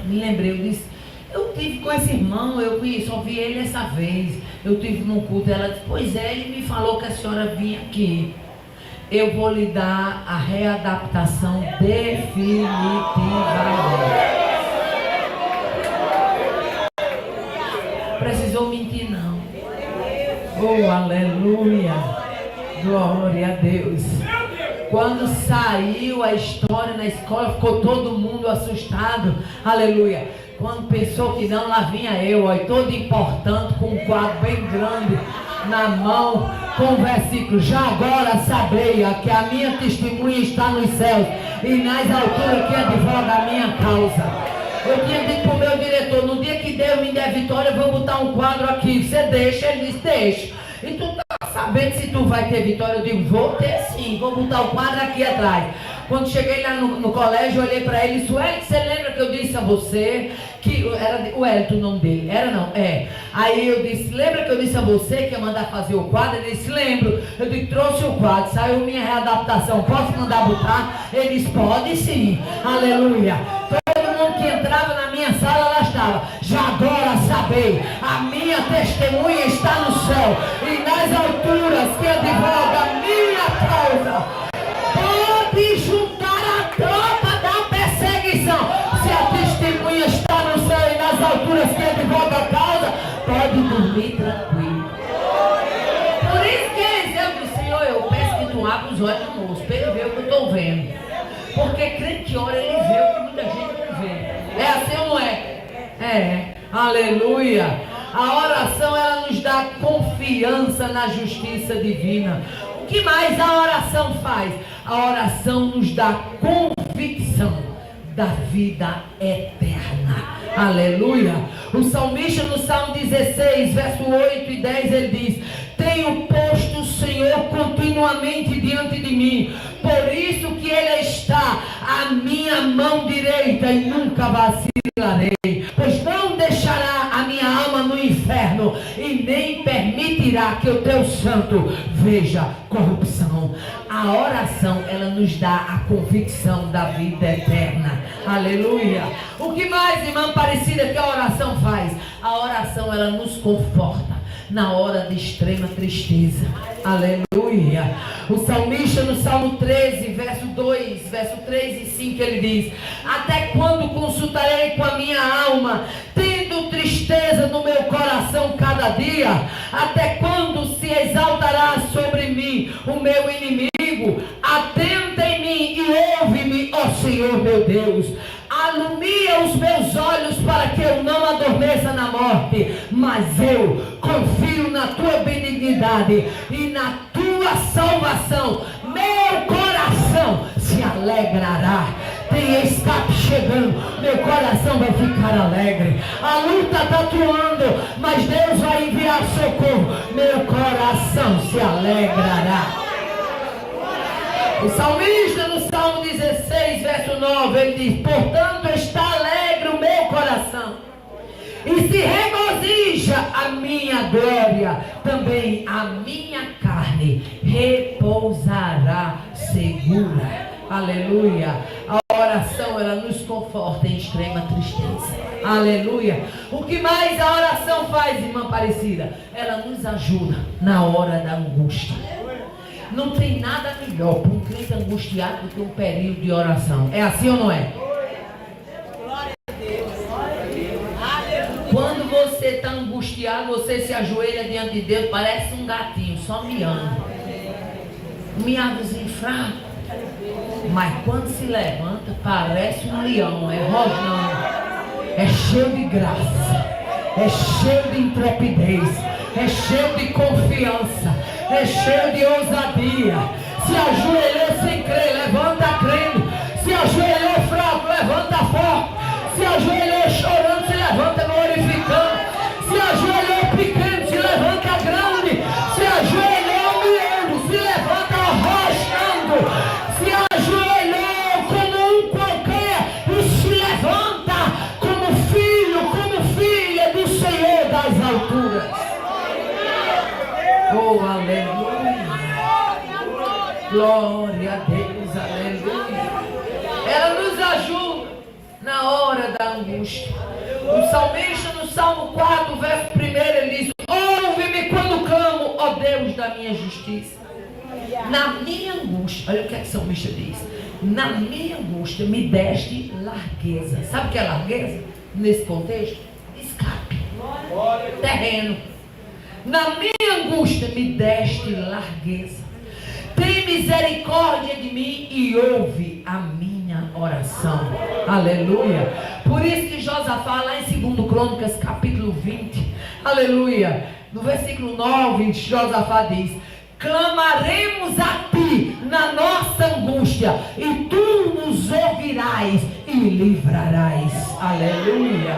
me lembrei, eu disse: eu tive com esse irmão, eu só vi ele essa vez. Eu tive num culto. Ela disse: pois é, ele me falou que a senhora vinha aqui. Eu vou lhe dar a readaptação definitivamente. Precisou mentir não. Oh, aleluia. Glória a Deus. Quando saiu a história na escola, ficou todo mundo assustado. Aleluia. Quando pensou que não, lá vinha eu, ó, todo importante, com um quadro bem grande na mão, com o versículo: já agora sabei que a minha testemunha está nos céus e nas alturas que advoga a minha causa. Eu tinha dito para o meu diretor: no dia que Deus me der vitória, eu vou botar um quadro aqui. Você deixa? Ele disse: deixa. E tu tá sabendo se tu vai ter vitória? Eu digo: vou ter sim, vou botar o quadro aqui atrás. Quando cheguei lá no colégio, eu olhei para ele e disse: Wellington, você lembra que eu disse a você que era o Wellington o nome dele? Era não? É. Aí eu disse: lembra que eu disse a você que ia mandar fazer o quadro? Ele disse: lembro. Eu disse: trouxe o quadro, saiu minha readaptação, posso mandar botar? Ele disse: pode sim. Aleluia. Todo mundo que entrava na minha sala, lá estava: já agora sabei, a minha testemunha está no céu e nas alturas que advoga a minha causa. Pode juntar a tropa da perseguição. Se a testemunha está no céu e nas alturas que advoga a causa, pode dormir tranquilo. Por isso que eu disse: Senhor, eu peço que tu abra os olhos do moço para ele ver o que eu estou vendo. Porque crente que ora, ele vê o que muita gente não vê. É assim ou não é? É. Aleluia. A oração, ela nos dá confiança na justiça divina. O que mais a oração faz? A oração nos dá convicção da vida eterna. Aleluia. O salmista no Salmo 16, verso 8 e 10, ele diz: tenho posto o Senhor continuamente diante de mim, por isso que Ele está à minha mão direita e nunca vacilarei, pois não deixará a minha alma no inferno e nem permitirá que o teu santo veja corrupção. A oração, ela nos dá a convicção da vida eterna. Aleluia. O que mais, irmã Aparecida, que a oração faz? A oração, ela nos conforta na hora de extrema tristeza. Aleluia. O salmista no Salmo 13, verso 2, verso 3 e 5, ele diz: até quando consultarei com a minha alma, tendo tristeza no meu coração cada dia? Até quando se exaltará sobre mim o meu inimigo? Atenta em mim e ouve-me, ó Senhor meu Deus. Alumia os meus olhos para que eu não adormeça na morte, mas eu confio na tua benignidade e na tua salvação oração, meu coração se alegrará. Tem escape chegando, meu coração vai ficar alegre. A luta está atuando, mas Deus vai enviar socorro. Meu coração se alegrará. O salmista no Salmo 16, verso 9, ele diz: portanto está alegre o meu coração, e se regozija a minha glória, também a minha carne repousará segura. Aleluia. A oração, ela nos conforta em extrema tristeza. Aleluia. O que mais a oração faz, irmã Aparecida? Ela nos ajuda na hora da angústia. Não tem nada melhor para um crente angustiado do que um período de oração. É assim ou não é? Quando você está angustiado, você se ajoelha diante de Deus, parece um gatinho, só miando. Um miadozinho fraco. Mas quando se levanta, parece um leão, é rosnando, é cheio de graça, é cheio de intrepidez, é cheio de confiança, é cheio de ousadia. Se ajoelhou sem crer, levanta crendo. Se ajoelhou fraco, levanta forte. Se ajoelhou chorando, se levanta glorificando. Se ajoelhou pequeno, se levanta grande. Se ajoelhou miando, se levanta rosnando. Se ajoelhou como um qualquer e se levanta como filho, como filha do Senhor das alturas. Oh, aleluia. Glória a Deus, aleluia. Ela nos ajuda na hora da angústia. O salmista no Salmo 4, verso 1, ele diz: ouve-me quando clamo, ó Deus da minha justiça. Na minha angústia, olha o que o salmista diz: na minha angústia me deste largueza. Sabe o que é largueza? Nesse contexto, escape, terreno. Na minha angústia me deste largueza. Tem misericórdia de mim e ouve a minha oração. Aleluia. Por isso que Josafá, lá em 2 Crônicas, capítulo 20, aleluia, no versículo 9, Josafá diz: clamaremos a ti na nossa angústia, e tu nos ouvirás e livrarás. Aleluia.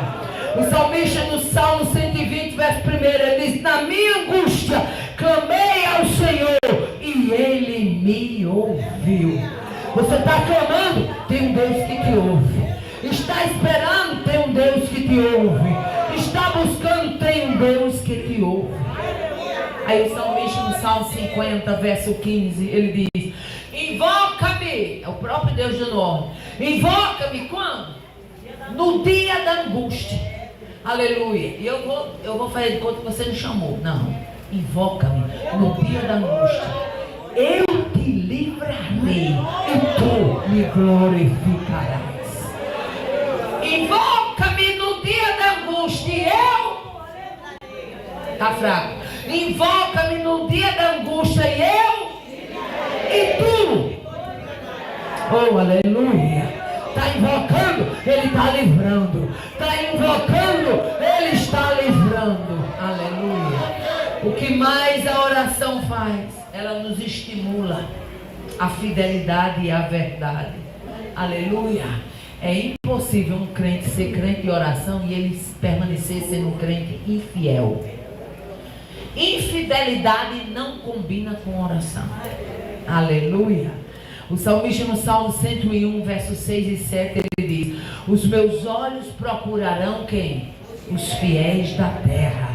O salmista no Salmo 120, verso 1, ele diz: na minha angústia clamei ao Senhor e Ele me ouviu. Você está clamando? Tem um Deus que te ouve. Está esperando? Tem um Deus que te ouve. Está buscando? Tem um Deus que te ouve. Aí o salmista no Salmo 50, verso 15, ele diz: invoca-me, é o próprio Deus de nome. Invoca-me quando? No dia da angústia. Aleluia. E eu vou fazer de conta que você não chamou. Não. Invoca-me no dia da angústia. Eu te livrarei e tu me glorificarás. Invoca-me no dia da angústia e eu... Está fraco. Invoca-me no dia da angústia e eu... E tu... Oh, aleluia. Está invocando, Ele está livrando. Está invocando, Ele está livrando. Aleluia. O que mais a oração faz? Ela nos estimula a fidelidade e a verdade. Aleluia. É impossível um crente ser crente de oração e ele permanecer sendo um crente infiel. Infidelidade não combina com oração. Aleluia. O salmista no Salmo 101, versos 6 e 7, ele diz: os meus olhos procurarão quem? Os fiéis da terra,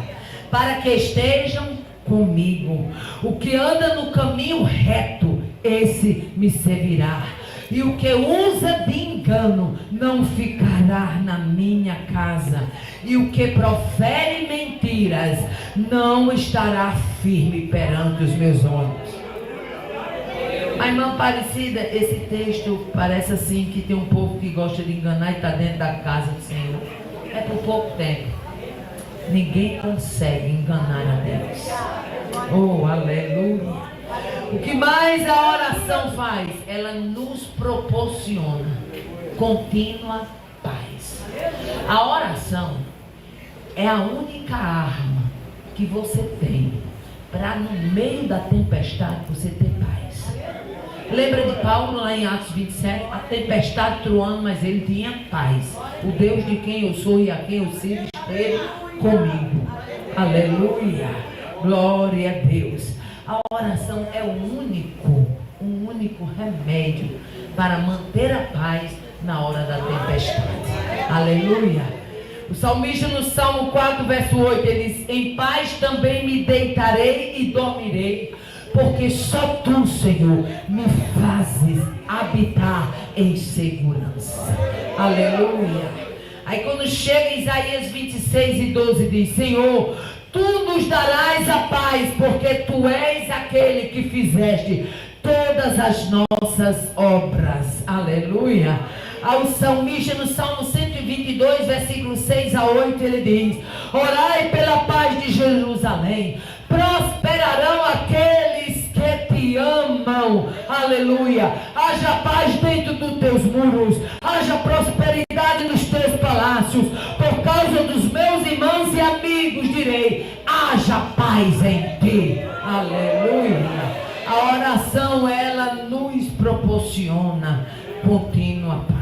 para que estejam comigo. O que anda no caminho reto, esse me servirá. E o que usa de engano não ficará na minha casa. E o que profere mentiras não estará firme perante os meus olhos. A irmã Aparecida, esse texto parece assim que tem um povo que gosta de enganar e está dentro da casa do Senhor. É por pouco tempo. Ninguém consegue enganar a Deus. Oh, aleluia. O que mais a oração faz? Ela nos proporciona contínua paz. A oração é a única arma que você tem para, no meio da tempestade, você ter paz. Lembra de Paulo lá em Atos 27? A tempestade troando, mas ele tinha paz. O Deus de quem eu sou e a quem eu sirvo esteve comigo. Aleluia. Glória a Deus. A oração é um único remédio para manter a paz na hora da tempestade. Aleluia. O salmista no Salmo 4, verso 8, ele diz: em paz também me deitarei e dormirei, porque só tu, Senhor, me fazes habitar em segurança. Aleluia. Aí quando chega em Isaías 26 e 12 diz: Senhor, tu nos darás a paz, porque tu és aquele que fizeste todas as nossas obras. Aleluia. Ao salmista no Salmo 122, versículos 6 a 8, ele diz: orai pela paz de Jerusalém, prosperarão aqueles que te amam. Aleluia. Haja paz dentro dos teus muros, haja prosperidade nos teus palácios. Por causa dos meus irmãos e amigos direi: haja paz em ti. Aleluia. A oração, ela nos proporciona contínua paz.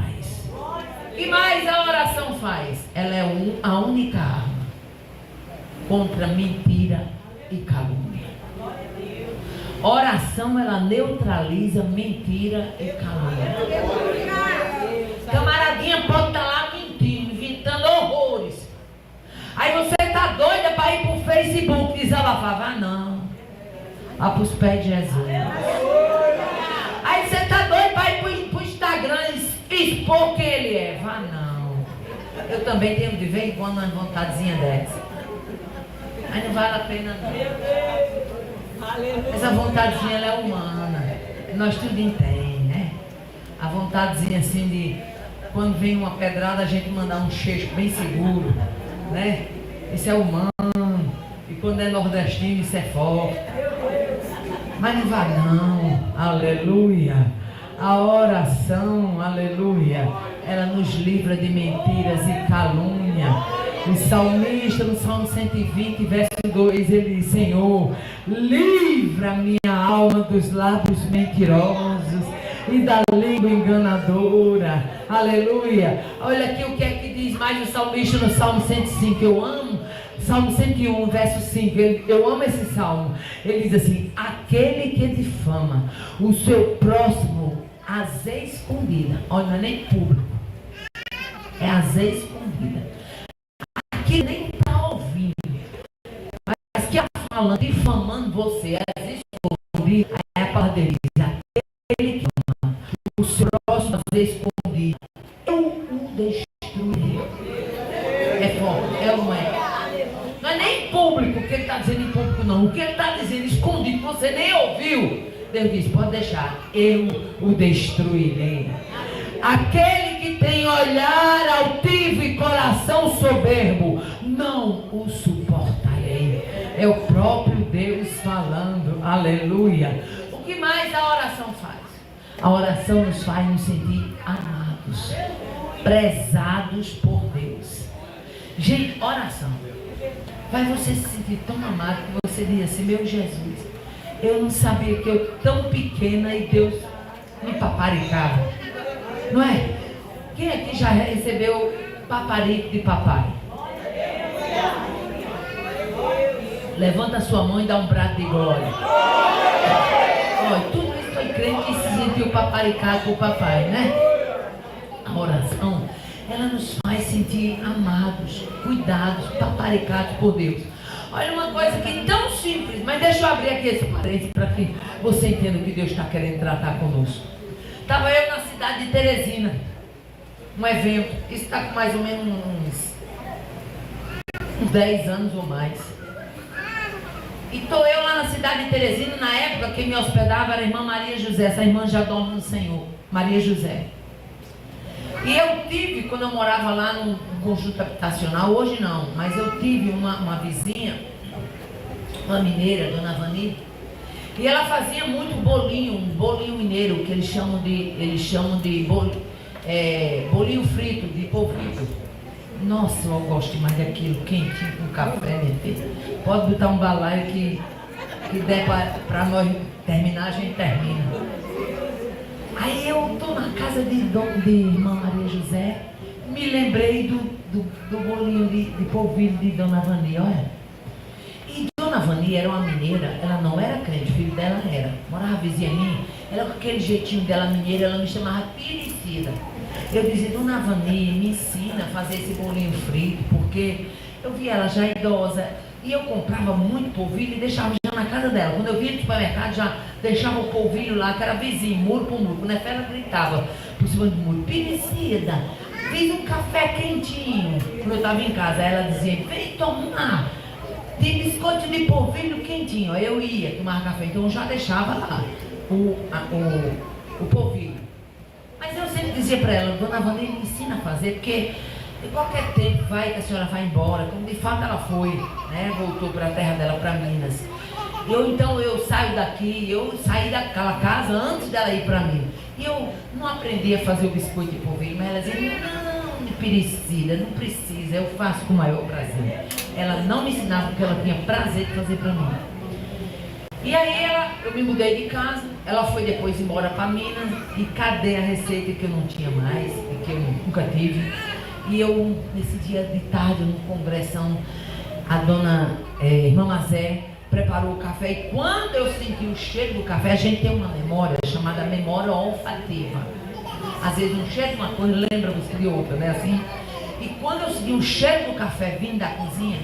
O que mais a oração faz? Ela é a única arma contra mentira e calúnia. Oração, ela neutraliza mentira e calúnia. Camaradinha pode estar lá mentindo, inventando horrores. Aí você está doida para ir para o Facebook desabafar? Vá não. Vá para os pés de Jesus. Aí você está doido para ir para o Instagram expor quem ele é? Vá não. Eu também tenho de vez em quando uma vontadezinha dessa. Mas não vale a pena não. Essa vontadezinha, ela é humana. Nós tudo tem, né? A vontadezinha assim de quando vem uma pedrada a gente mandar um cheixo bem seguro, né? Isso é humano. E quando é nordestino isso é forte. Mas não vai não. Aleluia. A oração, aleluia, ela nos livra de mentiras e calúnia. O salmista no Salmo 120, verso 2, ele diz: Senhor, livra minha alma dos lábios mentirosos e da língua enganadora. Aleluia. Olha aqui o que é que diz mais o salmista no Salmo 105. Eu amo Salmo 101, verso 5. Eu amo esse salmo. Ele diz assim: aquele que difama o seu próximo às escondidas. Olha, não é nem público, é às escondidas. Aqui nem está ouvindo, mas que está falando, difamando você às escondidas. Aí a palavra dele diz: aquele que ama o seu próximo às escondidas, eu o destruirei. É forte, é ou não é? Não é nem público, o que ele está dizendo em público não. O que ele está dizendo escondido, você nem ouviu. Deus diz: pode deixar, eu o destruirei. Aquele que tem olhar altivo e coração soberbo, não o suportarei. É o próprio Deus falando. Aleluia. O que mais a oração faz? A oração nos faz nos sentir amados, prezados por Deus. Gente, oração faz você se sentir tão amado que você diz assim: meu Jesus, eu não sabia que eu tão pequena e Deus me paparicava. Não é? Quem aqui já recebeu paparico de papai? Levanta a sua mão e dá um brado de glória. Olha, tudo isso foi crente que se sentiu paparicado por papai, né? A oração, ela nos faz sentir amados, cuidados, paparicados por Deus. Olha uma coisa que é tão simples, mas deixa eu abrir aqui esse parênteses para que você entenda o que Deus está querendo tratar conosco. Estava eu na cidade de Teresina, um evento, isso está com mais ou menos uns 10 anos ou mais. E estou eu lá na cidade de Teresina, na época quem me hospedava era a irmã Maria José, essa irmã já dorme no Senhor, Maria José. E eu tive, quando eu morava lá no conjunto habitacional, hoje não, mas eu tive uma vizinha, uma mineira, dona Vani, e ela fazia muito bolinho mineiro, que eles chamam de bolinho frito, de polvo frito. Nossa, eu gosto mais daquilo, quentinho com café, minha filha. Pode botar um balaio que der para nós terminar, a gente termina. Aí eu estou na casa de irmã Maria José, me lembrei do bolinho de polvilho de Dona Vani, olha. E Dona Vani era uma mineira, ela não era crente, o filho dela era. Morava vizinha minha, ela com aquele jeitinho dela mineira, ela me chamava Piricida. Eu dizia, Dona Vani, me ensina a fazer esse bolinho frito, porque eu via ela já idosa. E eu comprava muito polvilho e deixava já na casa dela. Quando eu vinha no supermercado, já deixava o polvilho lá, que era vizinho, muro por muro. Quando ela gritava por cima do muro, Piricida, fiz um café quentinho. Quando eu estava em casa, ela dizia, vem tomar de biscoito de polvilho quentinho. Aí eu ia tomar café, então eu já deixava lá o polvilho. Mas eu sempre dizia para ela, Dona Vani, me ensina a fazer, porque de qualquer tempo vai que a senhora vai embora, como de fato ela foi, né? Voltou para a terra dela, para Minas. Então eu saio daqui, eu saí daquela casa antes dela ir para Minas. E eu não aprendi a fazer o biscoito de polvilho, mas ela dizia, não, Piricida, não precisa, eu faço com o maior prazer. Ela não me ensinava porque ela tinha prazer de fazer para mim. E aí eu me mudei de casa, ela foi depois embora para Minas, e cadê a receita que eu não tinha mais, e que eu nunca tive. E eu, nesse dia de tarde, no congressão, a dona irmã Mazé preparou o café, e quando eu senti o cheiro do café, a gente tem uma memória chamada memória olfativa. Às vezes um cheiro de uma coisa lembra-nos de outra, né assim? E quando eu senti o cheiro do café vindo da cozinha,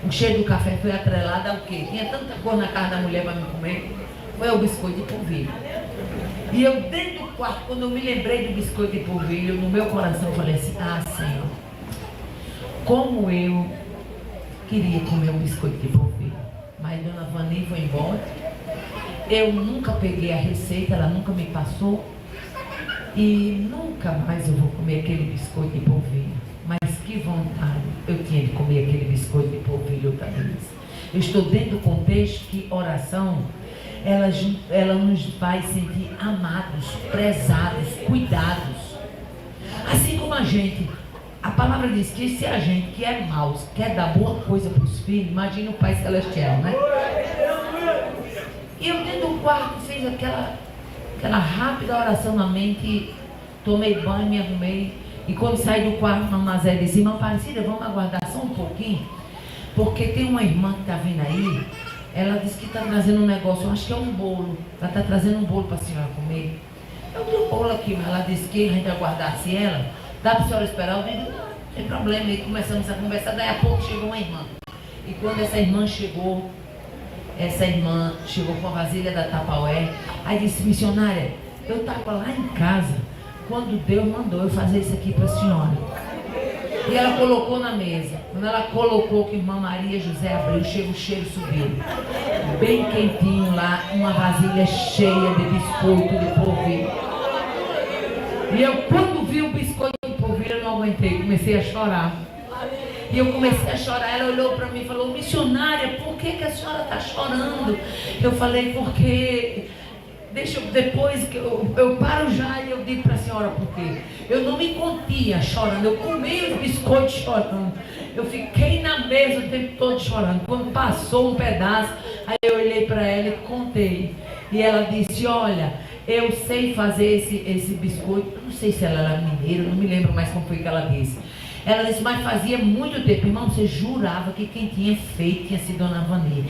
o cheiro do café foi atrelado ao quê? Tinha tanta cor na casa da mulher para me comer, foi o biscoito de polvilho. E eu dentro do quarto, quando eu me lembrei do biscoito de polvilho, no meu coração eu falei assim, Senhor, como eu queria comer um biscoito de polvilho. Mas Dona Vani foi embora, eu nunca peguei a receita, ela nunca me passou, e nunca mais eu vou comer aquele biscoito de polvilho. Mas que vontade eu tinha de comer aquele biscoito de polvilho outra vez. Eu estou dentro do contexto que oração, ela nos faz sentir amados, prezados, cuidados. Assim como a palavra diz que se a gente que é mau, quer dar boa coisa para os filhos, imagina o Pai Celestial, né? E eu dentro do quarto fiz aquela rápida oração na mente, tomei banho, me arrumei. E quando saí do quarto, a Mazé disse, irmã Aparecida, vamos aguardar só um pouquinho, porque tem uma irmã que está vindo aí, ela disse que está trazendo um negócio, eu acho que é um bolo, ela está trazendo um bolo para a senhora comer. Eu tenho um bolo aqui, mas ela disse que a gente aguardasse ela, dá para a senhora esperar? Eu digo, não tem problema, e começamos a conversar, daí a pouco chegou uma irmã. E quando essa irmã chegou com a vasilha da Tapaué, aí disse, missionária, eu estava lá em casa, quando Deus mandou eu fazer isso aqui para a senhora. E ela colocou na mesa. Quando ela colocou, que irmã Maria José abriu, o cheiro subiu. Bem quentinho lá, uma vasilha cheia de biscoito de polvilho. E eu, quando vi o biscoito de polvilho, eu não aguentei, comecei a chorar. E eu comecei a chorar, ela olhou para mim e falou, missionária, por que a senhora está chorando? Eu falei, porque... depois que eu paro já e eu digo para a senhora por quê. Eu não me contia chorando, eu comi os biscoitos chorando. Eu fiquei na mesa o tempo todo chorando. Quando passou um pedaço, aí eu olhei para ela e contei. E ela disse, olha, eu sei fazer esse biscoito. Eu não sei se ela era mineira, não me lembro mais como foi que ela disse. Ela disse, mas fazia muito tempo, irmão, você jurava que quem tinha feito tinha sido Dona Vani.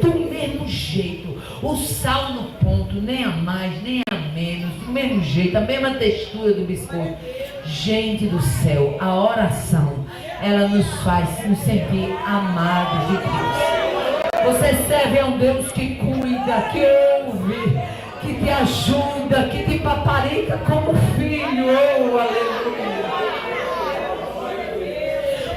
Do mesmo jeito, o sal no ponto, nem a mais, nem a menos, do mesmo jeito, a mesma textura do biscoito. Gente do céu, a oração, ela nos faz nos sentir amados de Deus. Você serve a um Deus que cuida, que ouve, que te ajuda, que te paparica como filho. Oh, aleluia.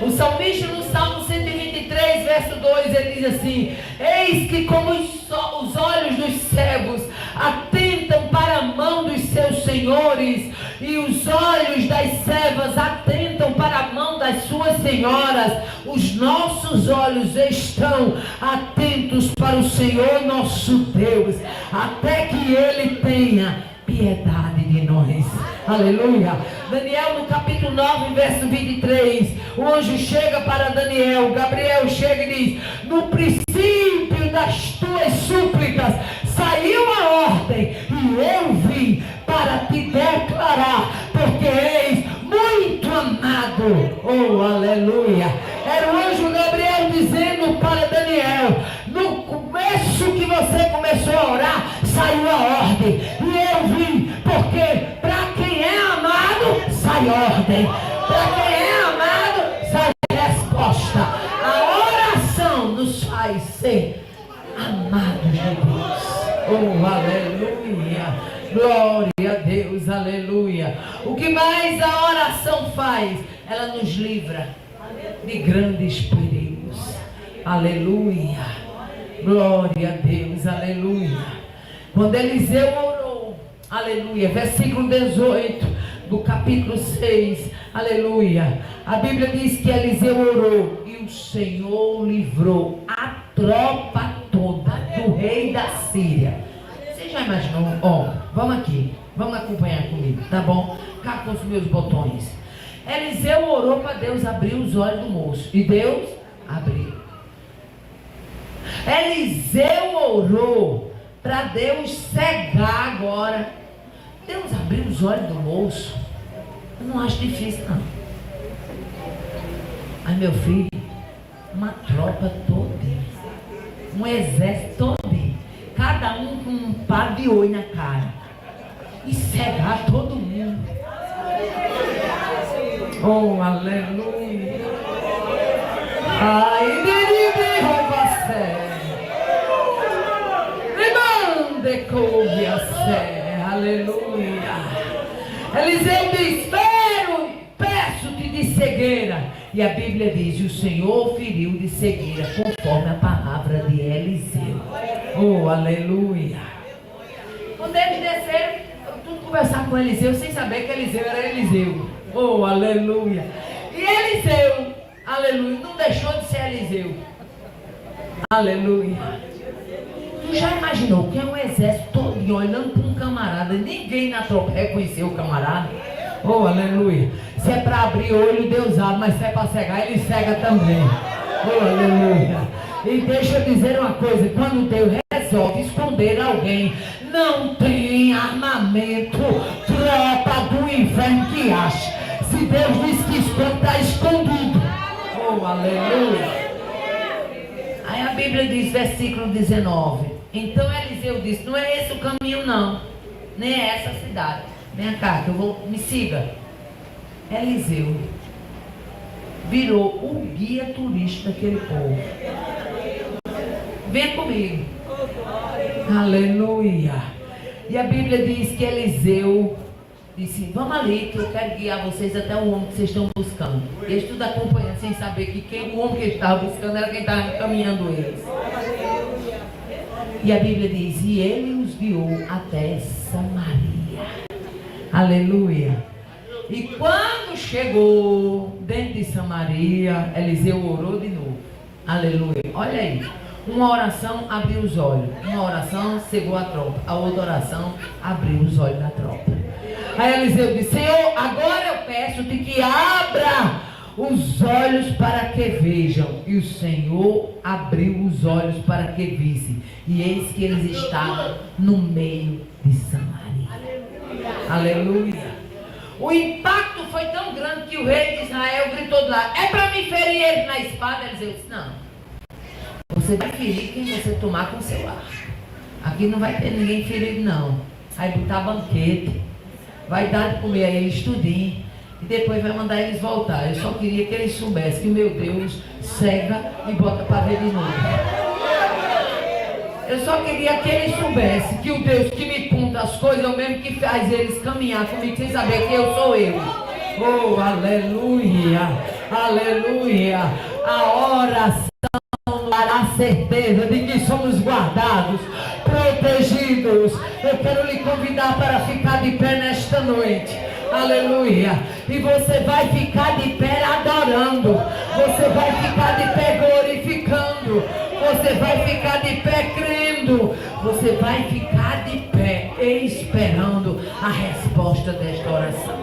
O salmista no Salmo 123, verso 2, ele diz assim, eis que como os olhos dos servos atentam para a mão dos seus senhores, e os olhos das servas atentam para a mão das suas senhoras, os nossos olhos estão atentos para o Senhor nosso Deus, até que Ele tenha piedade de nós. Aleluia. Daniel no capítulo 9, verso 23, o anjo chega para Daniel, Gabriel chega e diz, no princípio das tuas súplicas saiu a ordem, e eu vim para te saiu a ordem. E eu vim, porque para quem é amado, sai ordem. Para quem é amado, sai resposta. A oração nos faz ser amados de Deus. Oh, aleluia. Glória a Deus, aleluia. O que mais a oração faz? Ela nos livra de grandes perigos. Aleluia. Glória a Deus, aleluia. Quando Eliseu orou, aleluia, versículo 18 do capítulo 6, aleluia. A Bíblia diz que Eliseu orou e o Senhor livrou a tropa toda do rei da Síria. Você já imaginou? Ó, vamos aqui, vamos acompanhar comigo, tá bom? Cá com os meus botões. Eliseu orou para Deus abrir os olhos do moço e Deus abriu. Eliseu orou para Deus cegar agora. Deus abriu os olhos do moço. Eu não acho difícil, não. Aí, meu filho, uma tropa toda, um exército todo, cada um com um par de olho na cara, e cegar todo mundo. Oh, aleluia. Ai, aleluia. Eliseu diz: peço-te de cegueira. E a Bíblia diz: o Senhor feriu de cegueira, conforme a palavra de Eliseu. Oh, aleluia. Quando eles desceram, tudo conversar com Eliseu, sem saber que Eliseu era Eliseu. Oh, aleluia. E Eliseu, aleluia, não deixou de ser Eliseu. Aleluia. Tu já imaginou que é um exército todo olhando para um camarada, ninguém na tropa reconheceu o camarada? Oh, aleluia. Se é para abrir olho, Deus abre, mas se é para cegar, Ele cega também. Oh, aleluia. E deixa eu dizer uma coisa: quando Deus resolve esconder alguém, não tem armamento, tropa do inferno que acha. Se Deus diz que esconde, está escondido. Oh, aleluia. Aí a Bíblia diz, versículo 19: então Eliseu disse: não é esse o caminho, não, nem é essa a cidade. Vem cá, que eu vou, me siga. Eliseu virou o guia turístico daquele povo. Vem comigo. Aleluia. E a Bíblia diz que Eliseu disse: vamos ali, que eu quero guiar vocês até o homem que vocês estão buscando. Eles tudo acompanhando, sem saber que o homem que eles estavam buscando era quem estava encaminhando eles. E a Bíblia diz: e ele os guiou até Samaria. Aleluia. E quando chegou dentro de Samaria, Eliseu orou de novo. Aleluia. Olha aí. Uma oração abriu os olhos. Uma oração cegou a tropa. A outra oração abriu os olhos da tropa. Aí Eliseu disse: Senhor, agora eu peço-te que abra os olhos para que vejam. E o Senhor abriu os olhos para que vissem. E eis que eles estavam no meio de Samaria. Aleluia. O impacto foi tão grande que o rei de Israel gritou de lá: é para me ferir ele na espada? Eliseu disse: não, você vai ferir quem você tomar com seu arco. Aqui não vai ter ninguém ferido, não. Vai botar banquete, vai dar de comer a eles tudinho, e depois vai mandar eles voltar. Eu só queria que eles soubessem que o meu Deus cega e bota para ver de novo. Eu só queria que eles soubessem que o Deus que me conta as coisas é o mesmo que faz eles caminhar comigo sem saber que eu sou eu. Oh, aleluia, aleluia. A oração nos dará a certeza de que somos guardados, protegidos. Eu quero lhe convidar para ficar de pé nesta noite. Aleluia. E você vai ficar de pé adorando. Você vai ficar de pé glorificando. Você vai ficar de pé crendo. Você vai ficar de pé esperando a resposta desta oração.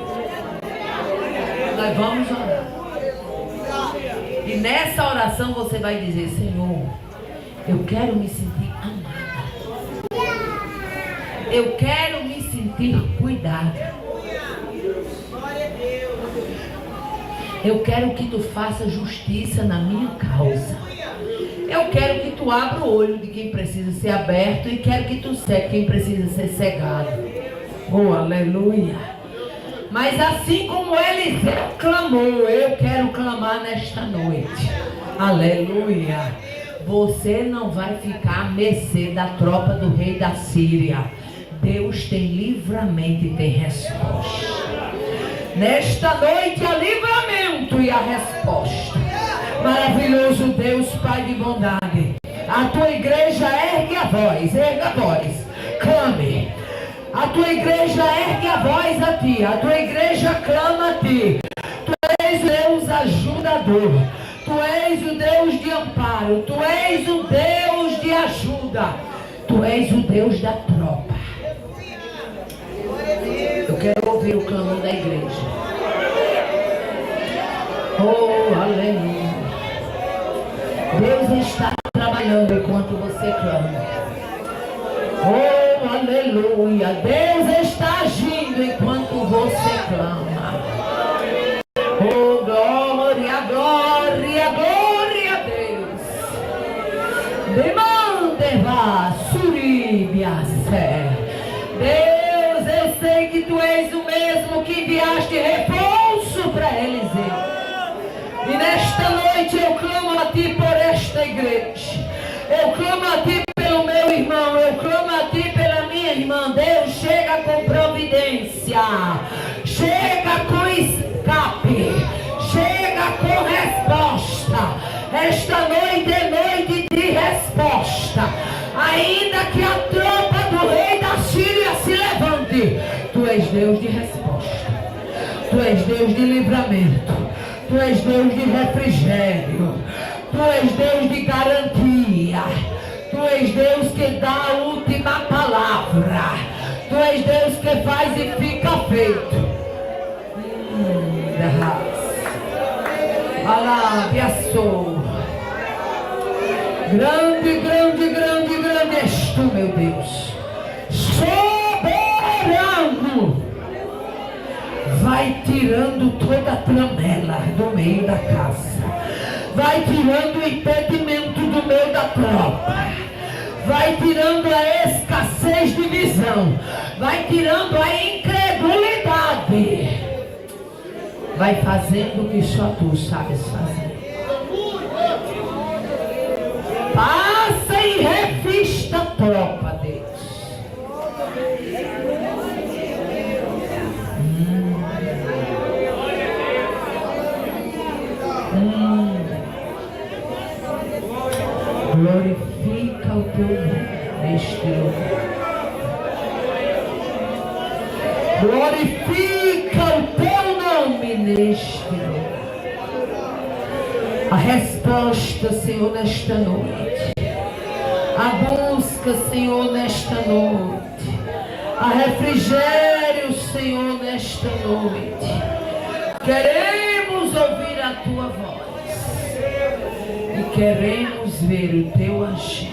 Nós vamos orar. E nessa oração você vai dizer: Senhor, eu quero me sentir amada. Eu quero me sentir cuidada. Eu quero que tu faça justiça na minha causa. Eu quero que tu abra o olho de quem precisa ser aberto e quero que tu cegue quem precisa ser cegado. Oh, aleluia. Mas assim como Eliseu clamou, eu quero clamar nesta noite. Aleluia. Você não vai ficar à mercê da tropa do rei da Síria. Deus tem livramento e tem resposta. Nesta noite há livramento e a resposta. Maravilhoso Deus, Pai de bondade. A tua igreja ergue a voz, clame. A tua igreja ergue a voz a ti, a tua igreja clama a ti. Tu és o Deus ajudador, tu és o Deus de amparo, tu és o Deus de ajuda, tu és o Deus da tropa. Eu quero ouvir o clamor da igreja. Oh, aleluia. Deus está trabalhando enquanto você clama. Oh, aleluia. Deus está agindo enquanto você clama. Oh, glória, glória, glória a Deus. Demande-va, suribiase. Deus, eu sei que tu és o mesmo que enviaste repouso para Eliseu. E nesta noite eu clamo a ti por esta igreja. Eu clamo a ti pelo meu irmão. Eu clamo a ti pela minha irmã. Deus, chega com providência. Chega com escape. Chega com resposta. Esta noite é noite de resposta. Ainda que a tropa do rei da Síria se levante, tu és Deus de resposta. Tu és Deus de livramento. Tu és Deus de refrigério. Tu és Deus de garantia. Tu és Deus que dá a última palavra. Tu és Deus que faz e fica feito. Alabiaçou. Grande, grande, grande, grande és tu, meu Deus. Soberano. Vai tirando toda a tramela do meio da casa. Vai tirando o impedimento do meio da tropa. Vai tirando a escassez de visão. Vai tirando a incredulidade. Vai fazendo o que só tu sabes fazer. Passa e revista a tropa, Deus. Glorifica o teu nome neste lugar. Glorifica o teu nome neste lugar. A resposta, Senhor, nesta noite. A busca, Senhor, nesta noite. A refrigério, Senhor, nesta noite. Queremos ouvir a tua voz. E queremos ver o teu agir.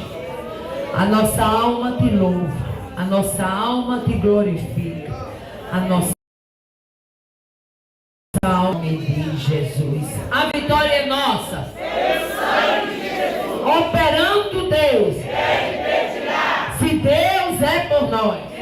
A nossa alma te louva. A nossa alma te glorifica. A nossa alma diz Jesus. A vitória é nossa. Operando Deus. Se Deus é por nós.